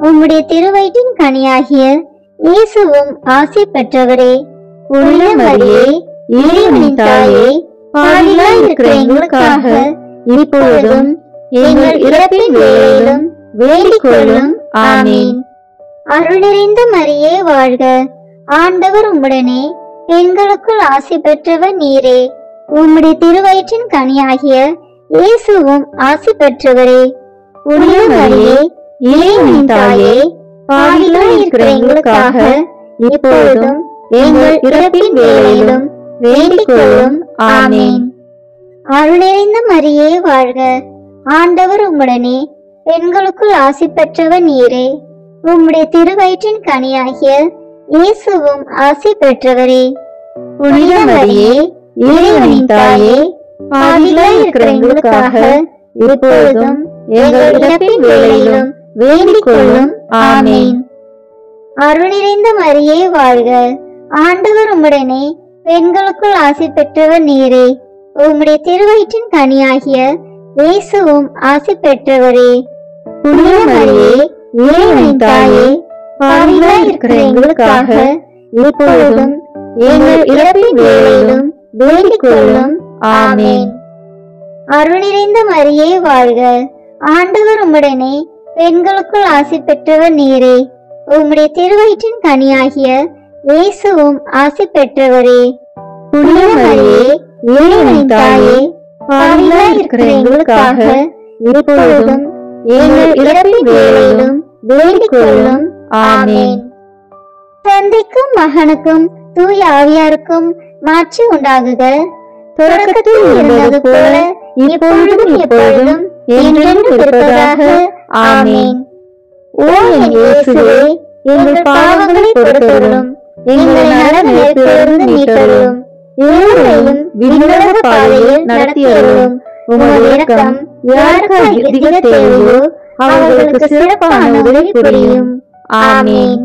உம்முடைய திருவயிற்றின் கனியாகிய இயேசுவும் ஆசி பெற்றவரே. புனித மரியே, இறைவனின் தாயே, பாவிகளாய் இருக்கிற எங்களுக்காக இப்பொழுதும் எங்கள் இறப்பின் வேளையிலும் வேண்டிக் கொள்ளும். ஆமென். அருள் நிறைந்த மரியே வாழ்க, ஆண்டவர் உம்முடனே, பெண்களுக்குள் ஆசி பெற்றவர் நீரே. உம்முடைய திருவயிற்றின் கனியாகிய இயேசுவும் ஆசி பெற்றவரே. புனித மரியே, இறைவனின் தாயே, பாவிகளாய் இருக்கிற எங்களுக்காக இப்பொழுதும் எங்கள் இறப்பின் வேளையிலும் வேண்டிக் கொள்ளும். ஆமென். அருள் நிறைந்த மரியே வாழ்க, ஆண்டவர் உம்முடனே, பெண்களுக்குள் ஆசி பெற்றவர் நீரே. உம்முடைய திருவயிற்றின் கனியாகிய இயேசுவும் ஆசி பெற்றவரே. புனித மரியே, இறைவனின் தாயே, பாவிகளாய் இருக்கிற எங்களுக்காக இப்பொழுதும் எங்கள் இறப்பின் வேளையிலும் வேண்டிக் கொள்ளும். ஆமென். அருள் நிறைந்த மரியே வாழ்க. ஆண்டவர் உம்முடனே, பெண்களுக்குள் ஆசி பெற்றவர் நீரே. உம்முடைய திருவயிற்றின் கனியாகிய இயேசுவும் ஆசி பெற்றவரே. புனித மரியே, இறைவனின் தாயே, பாவிகளாய் இருக்கிற எங்களுக்காக இப்பொழுதும் எங்கள் இறப்பின் வேளையிலும் வேண்டிக் கொள்ளும். ஆமென். அருள் நிறைந்த மரியே வாழ்க. ஆண்டவர் உம்முடனே, பெண்களுக்குள் ஆசி பெற்றவர் நீரே. உம்முடைய திருவயிற்றின் கனியாகிய இயேசுவும் ஆசி பெற்றவரே. புனித மரியே, இறைவனின் தாயே, பாவிகளாய் இருக்கிற எங்களுக்காக இப்பொழுதும் எங்கள் இறப்பின் வேளையிலும் வேண்டிக் கொள்ளும். ஆமென். தந்தைக்கும் மகனுக்கும் தூய ஆவியாருக்கும் மாட்சி உண்டாகுக. தொடக்கத்தில் இருந்தது போல இப்பொழுதும் எப்பொழுதும் என்றென்றும் இருப்பதாக. ஆமென். ஓ என் இயேசுவே, எங்கள் பாவங்களை பொறுத்தருளும், எங்களை நரக நெருப்பிலிருந்து மீட்டருளும், எல்லோரையும் விண்ணுலக பாதையில் நடத்தியருளும். உமது இரக்கம் யாருக்கு அதிக தேவையோ அவர்களுக்கு சிறப்பான உதவி புரியும். ஆமென்.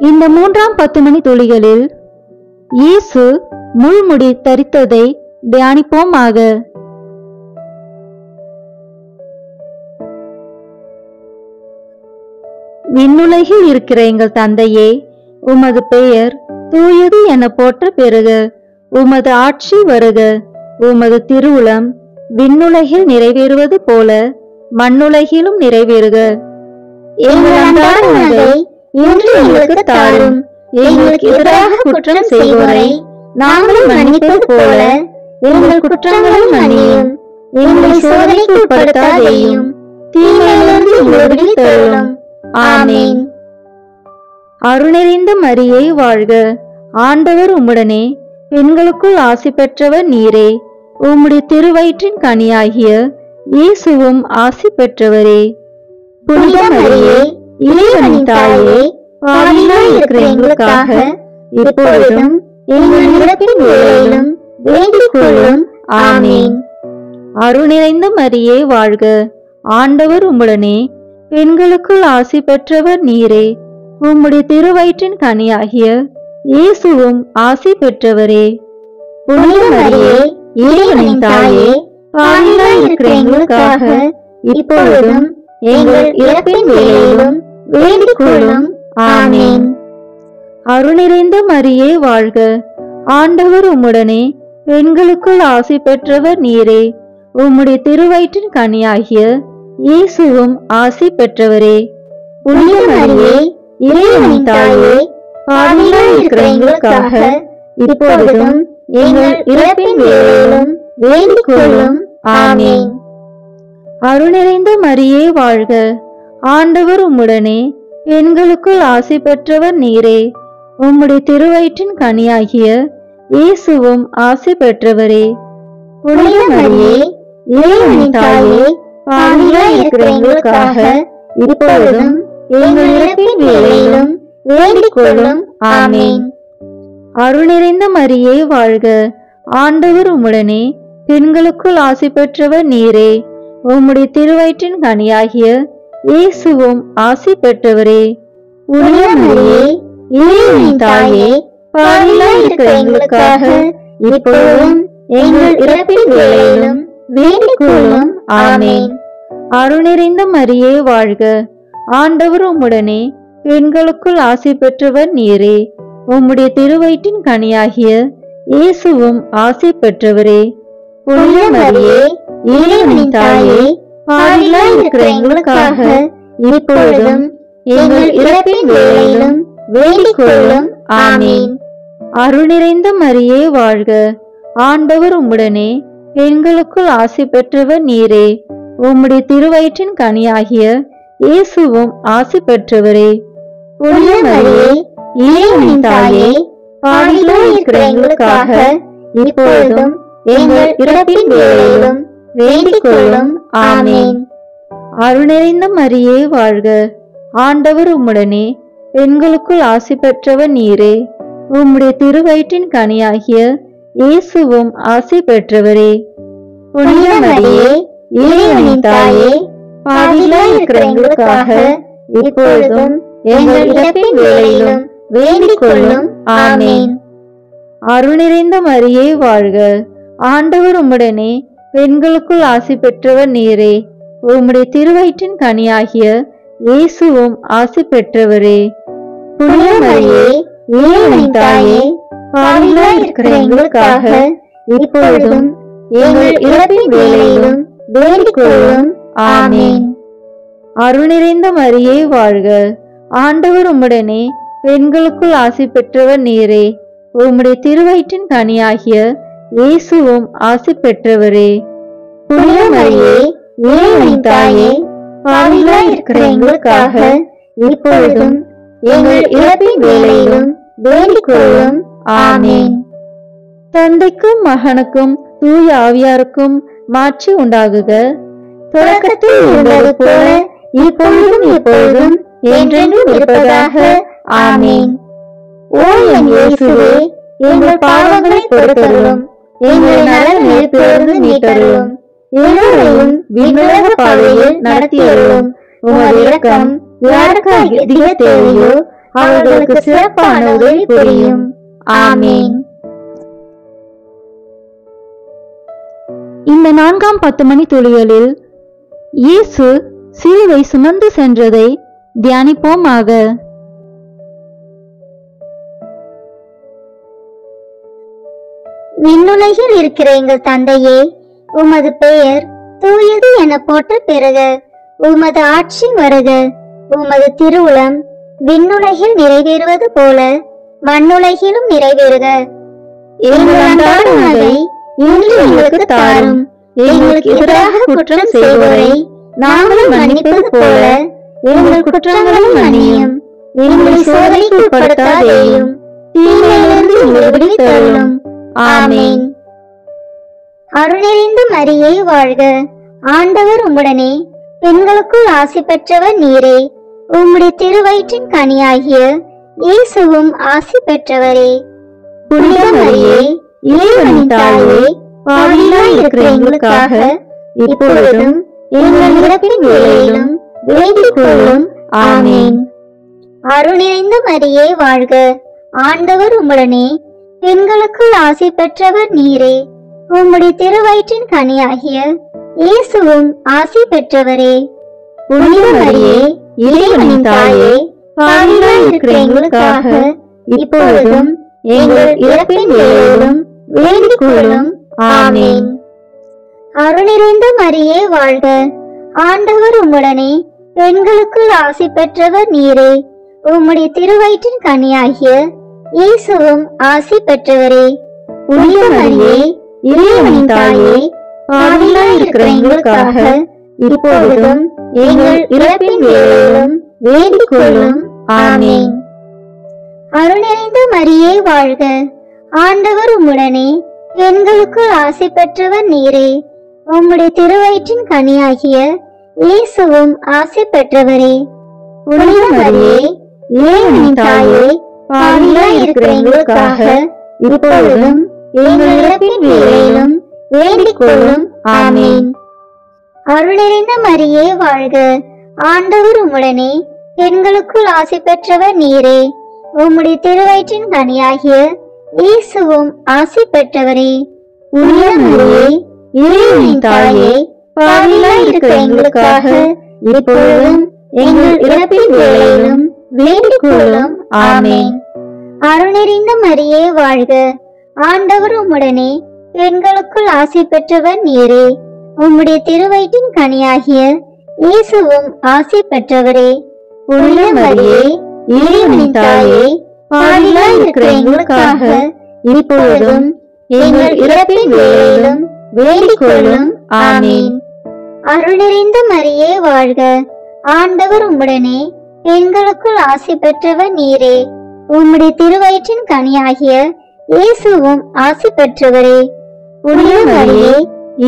இந்த 3ஆம் 10 மணி துளிகளில் இயேசு முள்முடி தரித்ததை தியானிப்போமாக. விண்ணுலகில் இருக்கிற எங்கள் தந்தையே, உமது பெயர் தூயது என போற்ற பெறுக. உமது ஆட்சி வருக. உமது திருவுளம் விண்ணுலகில் நிறைவேறுவது போல மண்ணுலகிலும் நிறைவேறுக. எங்கள் அன்றாட உணவை இன்று எங்களுக்கு தாரும். எங்களுக்கு எதிராக குற்றம் செய்வோரை நாங்கள் மன்னிப்பது போல எங்கள் குற்றங்களை மன்னியும். எங்களை சோதனைக்கு உட்படுத்தாதேயும், தீமையிலிருந்து எங்களை விடுவித்தருளும். ஆமென். அருள் நிறைந்த மரியே வாழ்க. ஆண்டவர் உம்முடனே, பெண்களுக்குள் ஆசி பெற்றவர் நீரே. உம்முடைய திருவயிற்றின் கனியாகிய இயேசுவும் ஆசி பெற்றவரே. புனித மரியே, இறைவனின் தாயே, பாவிகளாய் இருக்கிற எங்களுக்காக இப்பொழுதும் எங்கள் இறப்பின் வேளையிலும் வேண்டிக் கொள்ளும். ஆமென். அருள் நிறைந்த மரியே வாழ்க. ஆண்டவர் உம்முடனே, பெண்களுக்குள் ஆசி பெற்றவர் நீரே. உம்முடைய திருவயிற்றின் கனியாகிய இயேசுவும் ஆசி பெற்றவரே. புனித மரியே, இறைவனின் தாயே, பாவிகளாய் இருக்கிற எங்களுக்காக இப்பொழுதும் எங்கள் இறப்பின் வேளையிலும் வேண்டிக் கொள்ளும். ஆமென். அருள் நிறைந்த மரியே வாழ்க. ஆண்டவர் உம்முடனே, பெண்களுக்குள் ஆசி பெற்றவர் நீரே. உம்முடைய திருவயிற்றின் கனியாகிய இயேசுவும் ஆசி பெற்றவரே. புனித மரியே, இறைவனின் தாயே, பாவிகளாய் இருக்கிற எங்களுக்காக இப்பொழுதும் எங்கள் இறப்பின் வேளையிலும் வேண்டிக் கொள்ளும். ஆமென். அருள் நிறைந்த மரியே வாழ்க. ஆண்டவர் உம்முடனே, பெண்களுக்குள் ஆசி பெற்றவர் நீரே. உம்முடைய திருவயிற்றின் கனியாகிய இயேசுவும் ஆசி பெற்றவரே. புனித மரியே, இறைவனின் தாயே, பாவிகளாய் இருக்கிற எங்களுக்காக இப்பொழுதும் எங்கள் இறப்பின் வேளையிலும் வேண்டிக் கொள்ளும். ஆமென். அருள் நிறைந்த மரியே வாழ்க. ஆண்டவர் உம்முடனே, பெண்களுக்குள் ஆசி பெற்றவர் நீரே. உம்முடைய திருவயிற்றின் கனியாகிய இயேசுவும் ஆசி பெற்றவரே. புனித மரியே, இறைவனின் தாயே, பாவிகளாய் இருக்கிற எங்களுக்காக இப்பொழுதும் எங்கள் இறப்பின் வேளையிலும் வேண்டிக் கொள்ளும். ஆமென். அருள் நிறைந்த மரியே வாழ்க. ஆண்டவர் உம்முடனே, பெண்களுக்குள் ஆசி பெற்றவர் நீரே. உம்முடைய திருவயிற்றின் கனியாகிய இயேசுவும் ஆசி பெற்றவரே. புனித மரியே, இறைவனின் தாயே, பாவிகளாய் இருக்கிற எங்களுக்காக இப்பொழுதும் எங்கள் இறப்பின் வேளையிலும் வேண்டிக் கொள்ளும். ஆமென். அருள் நிறைந்த மரியே வாழ்க. ஆண்டவர் உம்முடனே, பெண்களுக்குள் ஆசி பெற்றவர் நீரே. உம்முடைய திருவயிற்றின் கனியாகிய இயேசுவும் ஆசி பெற்றவரே. புனித மரியே, இறைவனின் தாயே, பாவிகளாய் இருக்கிற எங்களுக்காக இப்பொழுதும் எங்கள் இறப்பின் வேளையிலும் வேண்டிக் கொள்ளும். ஆமென். அருள் நிறைந்த மரியே வாழ்க. ஆண்டவர் உம்முடனே பெண்களுக்குள் ஆசி பெற்றவர் நீரே. உம்முடைய திருவயிற்றின் கனியாகிய இயேசுவும் ஆசி பெற்றவரே. புனித மரியே, இறைவனின் தாயே, பாவிகளாய் இருக்கிற எங்களுக்காக இப்பொழுதும் எங்கள் இறப்பின் வேளையிலும் வேண்டிக் கொள்ளும். ஆமேன். அருள் நிறைந்த மரியே வாழ்க. ஆண்டவர் உம்முடனே பெண்களுக்குள் ஆசி பெற்றவர் நீரே. உம்முடைய திருவயிற்றின் கனியாகிய இயேசுவும் ஆசி பெற்றவரே. புனித மரியே, இறைவனின் தாயே, பாவிகளாய் இருக்கிற எங்களுக்காக இப்பொழுதும் எங்கள் இறப்பின் வேளையிலும் வேண்டிக் கொள்ளும். ஆமேன். அருள் நிறைந்த மரியே வாழ்க. ஆண்டவர் உம்முடனே பெண்களுக்குள் ஆசி பெற்றவர் நீரே. உம்முடைய திருவயிற்றின் கனியாகிய இயேசுவும் ஆசி பெற்றவரே. புனித மரியே, இறைவனின் தாயே, பாவிகளாய் இருக்கிற எங்களுக்காக இப்பொழுதும் எங்கள் இறப்பின் வேளையிலும் வேண்டிக் கொள்ளும். ஆமேன். தந்தைக்கும் மகனுக்கும் தூய ஆவியாருக்கும் மாட்சி உண்டாகுக. தொடக்கத்தில் இருந்தது போல இப்பொழுதும் எப்பொழுதும் என்றென்றும் இருப்பதாக. ஆமேன். ஓ என் இயேசுவே, எங்கள் பாவங்களை பொறுத்தருளும், எங்கள் நலனிலிருந்து மீட்டருளும், எல்லோரையும் விண்ணுலக பாதையில் நடத்தியருளும். உமது இரக்கம் யாருக்கு அதிக தேவையோ அவர்களுக்கு சிறப்பான உதவி புரியும். ஆமேன். இந்த 4ஆம் 10 மணி துளிகளில் இயேசு சிலுவை சுமந்து சென்றதை தியானிப்போமாக. விண்ணுலகில் இருக்கிற எங்கள் தந்தையே, உமது பெயர் தூயது என போற்ற பெறுக. உமது ஆட்சி வருக. உமது திருவுளம் விண்ணுலகில் நிறைவேறுவது போல மண்ணுலகிலும் நிறைவேறுக. எங்கள் அன்றாட உணவை இன்று எங்களுக்கு தாரும். எங்களுக்கு எதிராக குற்றம் செய்வோரை நாங்கள் மன்னிப்பது போல எங்கள் குற்றங்களை மன்னியும். எங்களை சோதனைக்கு உட்படுத்தாதேயும், தீமையிலிருந்து எங்களை விடுவித்தருளும். ஆமேன். அருள் நிறைந்த மரியே வாழ்க. ஆண்டவர் உம்முடனே பெண்களுக்குள் ஆசி பெற்றவர் நீரே. உம்முடைய திருவயிற்றின் கனியாகிய இயேசுவும் ஆசி பெற்றவரே. புனித மரியே, இறைவனின் தாயே, பாவிகளாய் இருக்கிற எங்களுக்காக இப்பொழுதும் எங்கள் இறப்பின் வேளையிலும் வேண்டிக் கொள்ளும். ஆமேன். அருள் நிறைந்த மரியே வாழ்க. ஆண்டவர் உம்முடனே பெண்களுக்குள் ஆசி பெற்றவர் நீரே. உம்முடைய திருவயிற்றின் கனியாகிய இயேசுவும் ஆசி பெற்றவரே. புனித மரியே, இறைவனின் தாயே, பாவிகளாய் இருக்கிற எங்களுக்காக இப்பொழுதும் எங்கள் இறப்பின் வேளையிலும் வேண்டிக் கொள்ளும். ஆமேன். அருள் நிறைந்த மரியே வாழ்க. ஆண்டவர் உம்முடனே பெண்களுக்குள் ஆசி பெற்றவர் நீரே. உம்முடைய திருவயிற்றின் கனியாகிய இயேசுவும் ஆசி பெற்றவரே. புனித மரியே, இறைவனின் தாயே, பாவிகளாய் இருக்கிற எங்களுக்காக இப்பொழுதும் எங்கள் இறப்பின் வேளையிலும் வேண்டிக் கொள்ளும். ஆமேன். அருள் நிறைந்த மரியே வாழ்க. ஆண்டவர் உம்முடனே பெண்களுக்குள் ஆசி பெற்றவர் நீரே. உம்முடைய திருவயிற்றின் கனியாகிய இயேசுவும் ஆசி பெற்றவரே. புனித மரியே, இறைவனின் தாயே, பாவிகளாய் இருக்கிற எங்களுக்காக இப்பொழுதும் எங்கள் இறப்பின் வேளையிலும் வேண்டிக் கொள்ளும். ஆமேன். அருள் நிறைந்த மரியே வாழ்க. ஆண்டவர் உம்முடனே பெண்களுக்குள் ஆசி பெற்றவர் நீரே. உம்முடைய திருவயிற்றின் கனியாகிய இயேசுவும் ஆசி பெற்றவரே. புனித மரியே, இறைவனின் தாயே, பாவிகளாய் இருக்கிற எங்களுக்காக இப்பொழுதும் எங்கள் இறப்பின் வேளையிலும் வேண்டிக் கொள்ளும். ஆமேன். அருள் நிறைந்த மரியே வாழ்க. ஆண்டவர் உம்முடனே பெண்களுக்குள் ஆசி பெற்றவர் நீரே. உம்முடைய திருவயிற்றின் கனியாகிய இயேசுவும் ஆசி பெற்றவரே. புனித மரியே, இறைவனின் தாயே, பாவிகளாய் இருக்கிற எங்களுக்காக இப்பொழுதும் எங்கள் இறப்பின் வேளையிலும் வேண்டிக் கொள்ளும். ஆமேன். அருள் நிறைந்த மரியே வாழ்க. ஆண்டவர் உம்முடனே பெண்களுக்குள் ஆசி பெற்றவர் நீரே. உம்முடைய திருவயிற்றின் கனியாகிய இயேசுவும் ஆசி பெற்றவரே. புனித மரியே,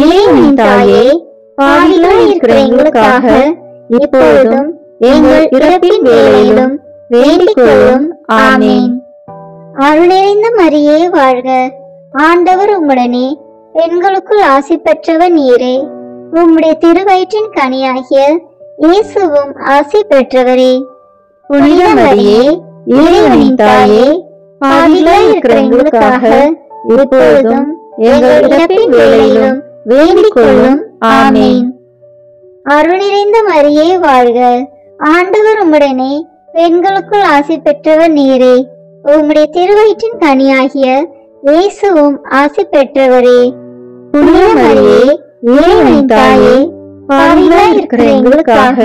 இறைவனின் தாயே, பாவிகளாய் இருக்கிற எங்களுக்காக இப்பொழுதும் எங்கள் இறப்பின் வேளையிலும் வேண்டிக் கொள்ளும். ஆமேன். அருள் நிறைந்த மரியே வாழ்க, ஆண்டவர் உம்முடனே, பெண்களுக்குள் ஆசி பெற்றவர் நீரே. உம்முடைய திருவயிற்றின் கனியாகிய இயேசுவும் ஆசி பெற்றவரே. புனித மரியே, இறைவனின் தாயே, பாவிகளாய் இருக்கிற எங்களுக்காக இப்பொழுதும் எங்கள் இறப்பின் வேளையிலும் வேண்டிக் கொள்ளும். ஆமேன். அருள் நிறைந்த மரியே வாழ்க, ஆண்டவர் உம்முடனே, பெண்களுக்குள் ஆசி பெற்றவர் நீரே. உம்முடைய திருவயிற்றின் கனியாகிய இயேசுவும் ஆசி பெற்றவரே. புனித மரியே, இறைவனின் தாயே, பாவிகளாய் இருக்கிற எங்களுக்காக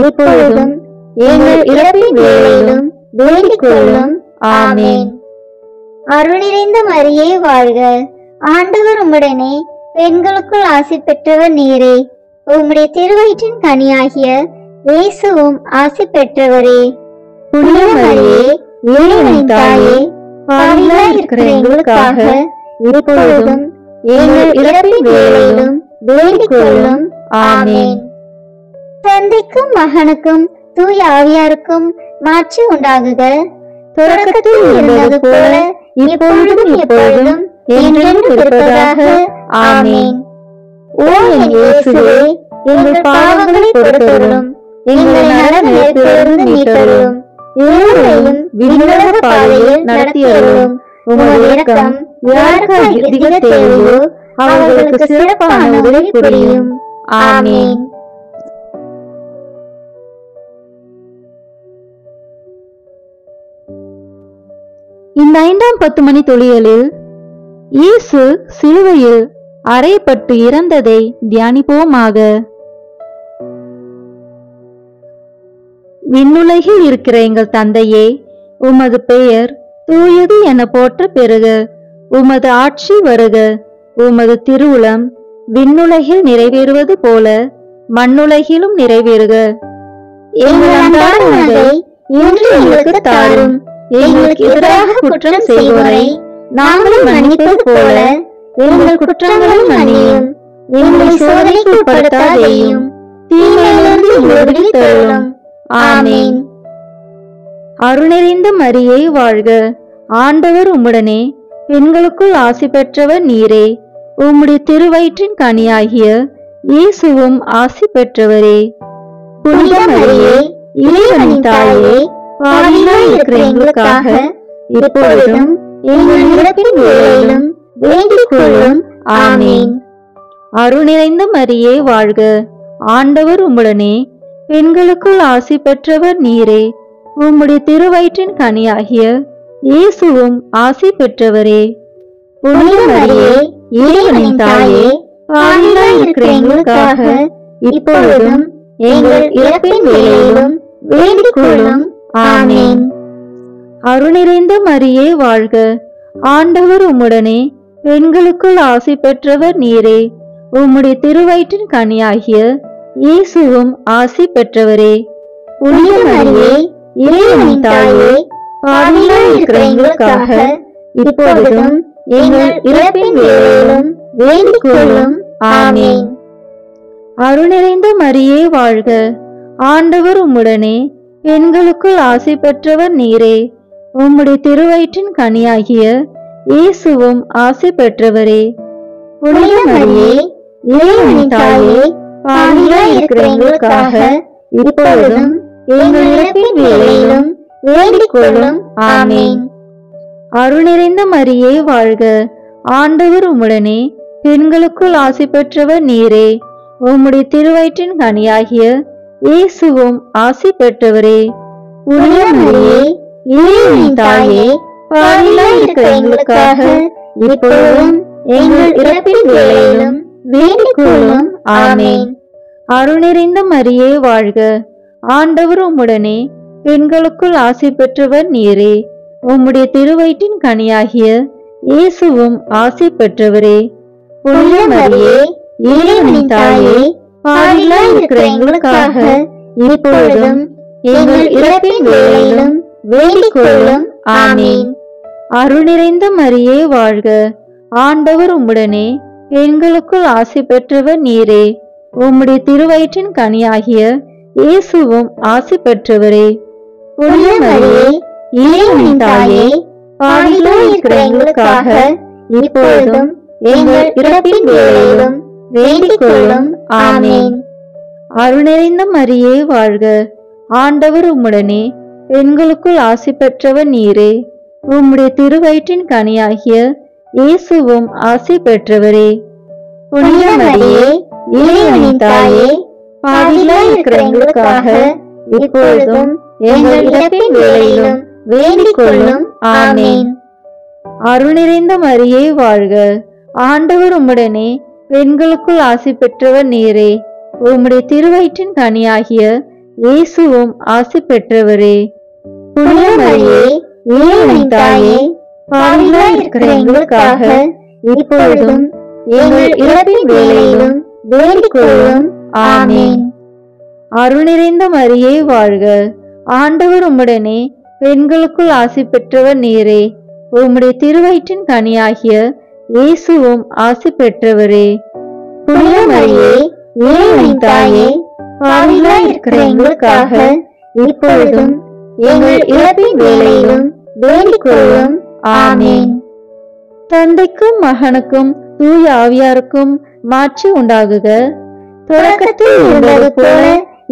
இப்பொழுதும் எங்கள் இறப்பின் வேளையிலும் வேண்டிக் கொள்ளும். ஆமேன். அருள் நிறைந்த மரியே வாழ்க, ஆண்டவர் உம்முடனே, பெண்களுக்குள் ஆசி பெற்றவர் நீரே. உம்முடைய திருவயிற்றின் கனியாகிய இயேசுவும் ஆசி பெற்றவரே. புனித மரியே, இறைவனின் தாயே, பாவிகளாய் இருக்கிற எங்களுக்காக இப்பொழுதும் எங்கள் இறப்பின் வேளையிலும் வேண்டிக் கொள்ளும். ஆமேன். தந்தைக்கும் மகனுக்கும் தூய ஆவியாருக்கும் மாட்சி உண்டாகுக. தொடக்கத்தில் இருந்தது போல இப்பொழுதும் எப்பொழுதும் என்றென்றும் இருப்பதாக. ஆமேன். ஓ என் இயேசுவே, எங்கள் பாவங்களை பொறுத்தருளும், எங்கள் நரகத்திலிருந்து மீட்டருளும், எல்லோரையும் விண்ணுலக பாதையில் நடத்தியருளும். உமது இரக்கம் யாருக்கு அதிக தேவையோ அவர்களுக்கு சிறப்பான உதவி புரியும். ஆமேன். இந்த 5ஆம் 10 மணி துளிகளில் இயேசு சிலுவையில் அறையப்பட்டு இறந்ததை தியானிப்போமாக. விண்ணுலகில் இருக்கிற எங்கள் தந்தையே, உமது பெயர் தூயது என போற்ற பெறுக. உமது ஆட்சி வருக. உமது திருவுளம் விண்ணுலகில் நிறைவேறுவது போல மண்ணுலகிலும் நிறைவேறுக. எங்கள் அன்றாட உணவை இன்று எங்களுக்கு தாரும். எங்களுக்கு எதிராக குற்றம் செய்வோரை நாங்கள் மன்னிப்பது போல எங்கள் குற்றங்களை மன்னியும். எங்களை சோதனைக்கு உட்படுத்தாதேயும், தீமையிலிருந்து எங்களை விடுவித்தருளும். ஆமேன். அருள் நிறைந்த மரியே வாழ்க, ஆண்டவர் உம்முடனே, பெண்களுக்குள் ஆசி பெற்றவர் நீரே. உம்முடைய திருவயிற்றின் கனியாகிய இயேசுவும் ஆசி பெற்றவரே. புனித மரியே, இறைவனின் தாயே, பாவிகளாய் இருக்கிற எங்களுக்காக இப்பொழுதும் எங்கள் இறப்பின் வேளையிலும் வேண்டிக் கொள்ளும். ஆமேன். அருள் நிறைந்த மரியே வாழ்க, ஆண்டவர் உம்முடனே, பெண்களுக்குள் ஆசி பெற்றவர் நீரே. உம்முடைய திருவயிற்றின் கனியாகிய இயேசுவும் ஆசி பெற்றவரே. புனித மரியே, இறைவனின் தாயே, பாவிகளாய் இருக்கிற எங்களுக்காக இப்பொழுதும் எங்கள் இறப்பின் வேளையிலும் வேண்டிக் கொள்ளும். ஆமேன். அருள் நிறைந்த மரியே வாழ்க, ஆண்டவர் உம்முடனே, பெண்களுக்குள் ஆசி பெற்றவர் நீரே. உம்முடைய திருவயிற்றின் கனியாகிய இயேசுவும் ஆசி பெற்றவரே. புனித மரியே, இறைவனின் தாயே, பாவிகளாய் இருக்கிற எங்களுக்காக இப்பொழுதும் எங்கள் இறப்பின் வேளையிலும் வேண்டிக் கொள்ளும். ஆமேன். அருள் நிறைந்த மரியே வாழ்க, ஆண்டவர் உம்முடனே, பெண்களுக்குள் ஆசி பெற்றவர் நீரே. உம்முடைய திருவயிற்றின் கனியாகிய இயேசுவும் ஆசி பெற்றவரே. புனித மரியே, இறைவனின் தாயே, பாவிகளாய் இருக்கிற எங்களுக்காக இப்பொழுதும் எங்கள் இறப்பின் வேளையிலும் வேண்டிக் கொள்ளும். ஆமேன். அருள் நிறைந்த மரியே வாழ்க, ஆண்டவர் உம்முடனே, பெண்களுக்குள் ஆசி பெற்றவர் நீரே. உம்முடைய திருவயிற்றின் கனியாகிய இயேசுவும் ஆசி பெற்றவரே. புனித மரியே, இறைவனின் தாயே, பாவிகளாய் இருக்கிற எங்களுக்காக இப்பொழுதும் எங்கள் இறப்பின் வேளையிலும் வேண்டிக் கொள்ளும். ஆமேன். அருள் நிறைந்த மரியே வாழ்க, ஆண்டவர் உம்முடனே, பெண்களுக்குள் ஆசி பெற்றவர் நீரே. உம்முடைய திருவயிற்றின் கனியாகிய இயேசுவும் ஆசி பெற்றவரே. புனித மரியே, இறைவனின் தாயே, பாவிகளாய் இருக்கிற எங்களுக்காக இப்பொழுதும் எங்கள் இறப்பின் வேளையிலும் வேண்டிக் கொள்ளும். ஆமேன். அருள் நிறைந்த மரியே வாழ்க, ஆண்டவர் உம்முடனே, பெண்களுக்குள் ஆசி பெற்றவர் நீரே. உம்முடைய திருவயிற்றின் கனியாகிய இயேசுவும் ஆசி பெற்றவரே. புனித மரியே, இறைவனின் தாயே, பாவிகளாய் இருக்கிற எங்களுக்காக இப்பொழுதும் எங்கள் இறப்பின் வேளையிலும் வேண்டிக் கொள்ளும். ஆமென். அருள் நிறைந்த மரியே வாழ்க. ஆண்டவர் உம்முடனே, பெண்களுக்குள் ஆசி பெற்றவர் நீரே. உம்முடைய திருவயிற்றின் கனியாகிய இயேசுவும் ஆசி பெற்றவரே. புனித மரியே, இறைவனின் தாயே, பாவிகளாய் இருக்கிற எங்களுக்காக இப்பொழுதும் எங்கள் இறப்பின் வேளையிலும் வேண்டிக் கொள்ளும். ஆமென். அருள் நிறைந்த மரியே வாழ்க. ஆண்டவர் உம்முடனே, பெண்களுக்குள் ஆசி பெற்றவர் நீரே. உம்முடைய திருவயிற்றின் கனியாகிய இயேசுவும் ஆசி பெற்றவரே. புனித மரியே, இறைவனின் தாயே, பாவிகளாய் இருக்கிற எங்களுக்காக இப்பொழுதும் எங்கள் இறப்பின் வேளையிலும் வேண்டிக் கொள்ளும். ஆமென். அருள் நிறைந்த மரியே வாழ்க. ஆண்டவர் உம்முடனே, பெண்களுக்குள் ஆசி பெற்றவர் நீரே. உம்முடைய திருவயிற்றின் கனியாகிய இயேசுவும் ஆசி பெற்றவரே. புனித மரியே, இறைவனின் தாயே, பாவிகளாய் இருக்கிற எங்களுக்காக இப்பொழுதும் எங்கள் இறப்பின் வேளையிலும் வேண்டிக் கொள்ளும். ஆமென். தந்தைக்கும் மகனுக்கும் தூய ஆவியாருக்கும் மாட்சி உண்டாகுக. தொடக்கத்தில் இருந்தது போல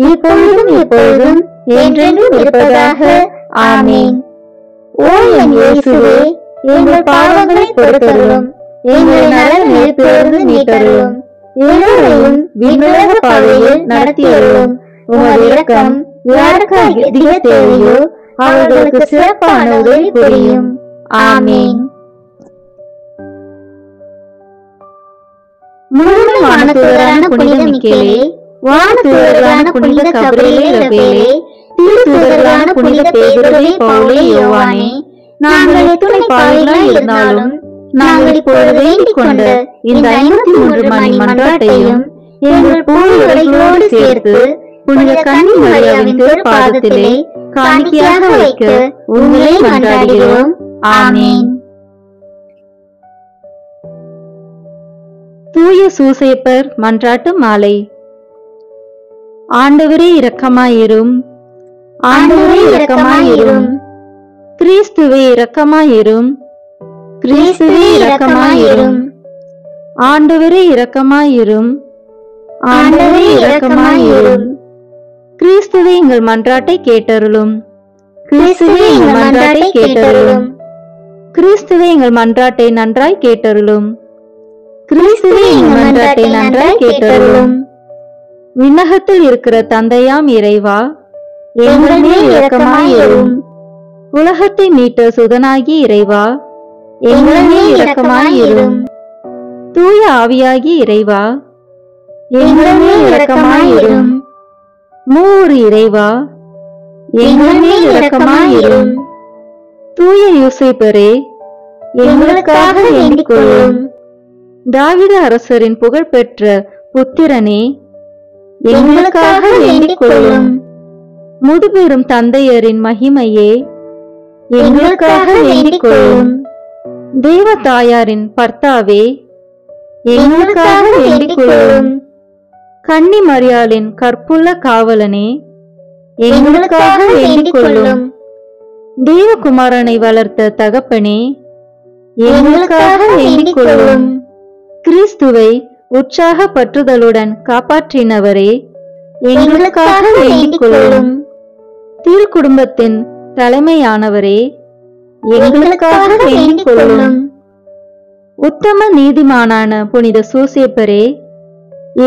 இப்பொழுதும் எப்பொழுதும் என்றென்றும் இருப்பதாக. ஆமென். ஓ என் இயேசுவே, எங்கள் பாவங்களை பொறுத்தருளும், எங்களை நரக நெருப்பிலிருந்து மீட்டருளும், எல்லோரையும் விண்ணுலக பாதையில் நடத்தியருளும். உமது இரக்கம் யாருக்கு அதிக தேவையோ அவர்களுக்கு சிறப்பான உதவி புரியும். ஆமென். முழுமை வானதூதரான புனித மிக்கேலே, வானதூதர்களான புனித கபிரியேலே, ரபேலே, திருத்தூதர்களான புனித பேதுருவே, பவுலே, யோவானே, நாங்கள் எத்துணை பாவிகளாய் இருந்தாலும் நாங்கள் இப்பொழுது வேண்டிக் கொண்ட இந்த 53 மணி மன்றாட்டையும் எங்கள் பூர்வீகங்களோடு சேர்த்து புனித கன்னி மரியாவின் திருப்பாதத்திலே காணிக்கையாக வைக்க உங்களை மன்றாடுகிறோம். ஆமென். தூய சூசேப்பர் மன்றாட்டு மாலை. ஆண்டவரே இரக்கமாயிரும். ஆண்டவரே இரக்கமாயிரும். கிறிஸ்துவே இரக்கமாயிரும். கிறிஸ்துவே இரக்கமாயிரும். ஆண்டவரே இரக்கமாயிரும். ஆண்டவரே இரக்கமாயிரும். கிறிஸ்துவே எங்கள் மன்றாட்டை கேட்டருளும். கிறிஸ்துவே எங்கள் மன்றாட்டை கேட்டருளும். கிறிஸ்துவே எங்கள் மன்றாட்டை நன்றாய் கேட்டருளும். கிறிஸ்துவே எங்கள் மன்றாட்டை நன்றாய் கேட்டருளும். விண்ணகத்தில் இருக்கிற தந்தையாம் இறைவா, எங்கள் மேல் இரக்கமாயிரும். உலகத்தை மீட்ட சுதனாகி இறைவா, எங்கள் மேல் இரக்கமாயிரும். தூய ஆவியாகி இறைவா, எங்கள் மேல் இரக்கமாயிரும். மூவர் இறைவா, எங்கள் மேல் இரக்கமாயிரும். தூய யோசேப்பரே, எங்களுக்காக வேண்டிக் கொள்ளும். தாவீது அரசரின் புகழ்பெற்ற புத்திரனே, எங்களுக்காக வேண்டிக் கொள்ளும். முதுபெரும் தந்தையரின் மகிமையே, எங்களுக்காக வேண்டிக் கொள்ளும். தேவ தாயாரின் பர்த்தாவே, எங்களுக்காக வேண்டிக் கொள்ளும். கன்னி மரியாளின் கற்புள்ள காவலனே, எங்களுக்காக வேண்டிக் கொள்ளும். தேவகுமாரனை வளர்த்த தகப்பனே, எங்களுக்காக வேண்டிக் கொள்ளும். கிறிஸ்துவை உற்சாக பற்றுதலுடன் காப்பாற்றினவரே, எங்களுக்காக வேண்டிக் கொள்ளும். திருக்குடும்பத்தின் தலைமையானவரே, எங்களுக்காக வேண்டிக் கொள்ளும். உத்தம நீதிமானான புனித சூசேப்பரே,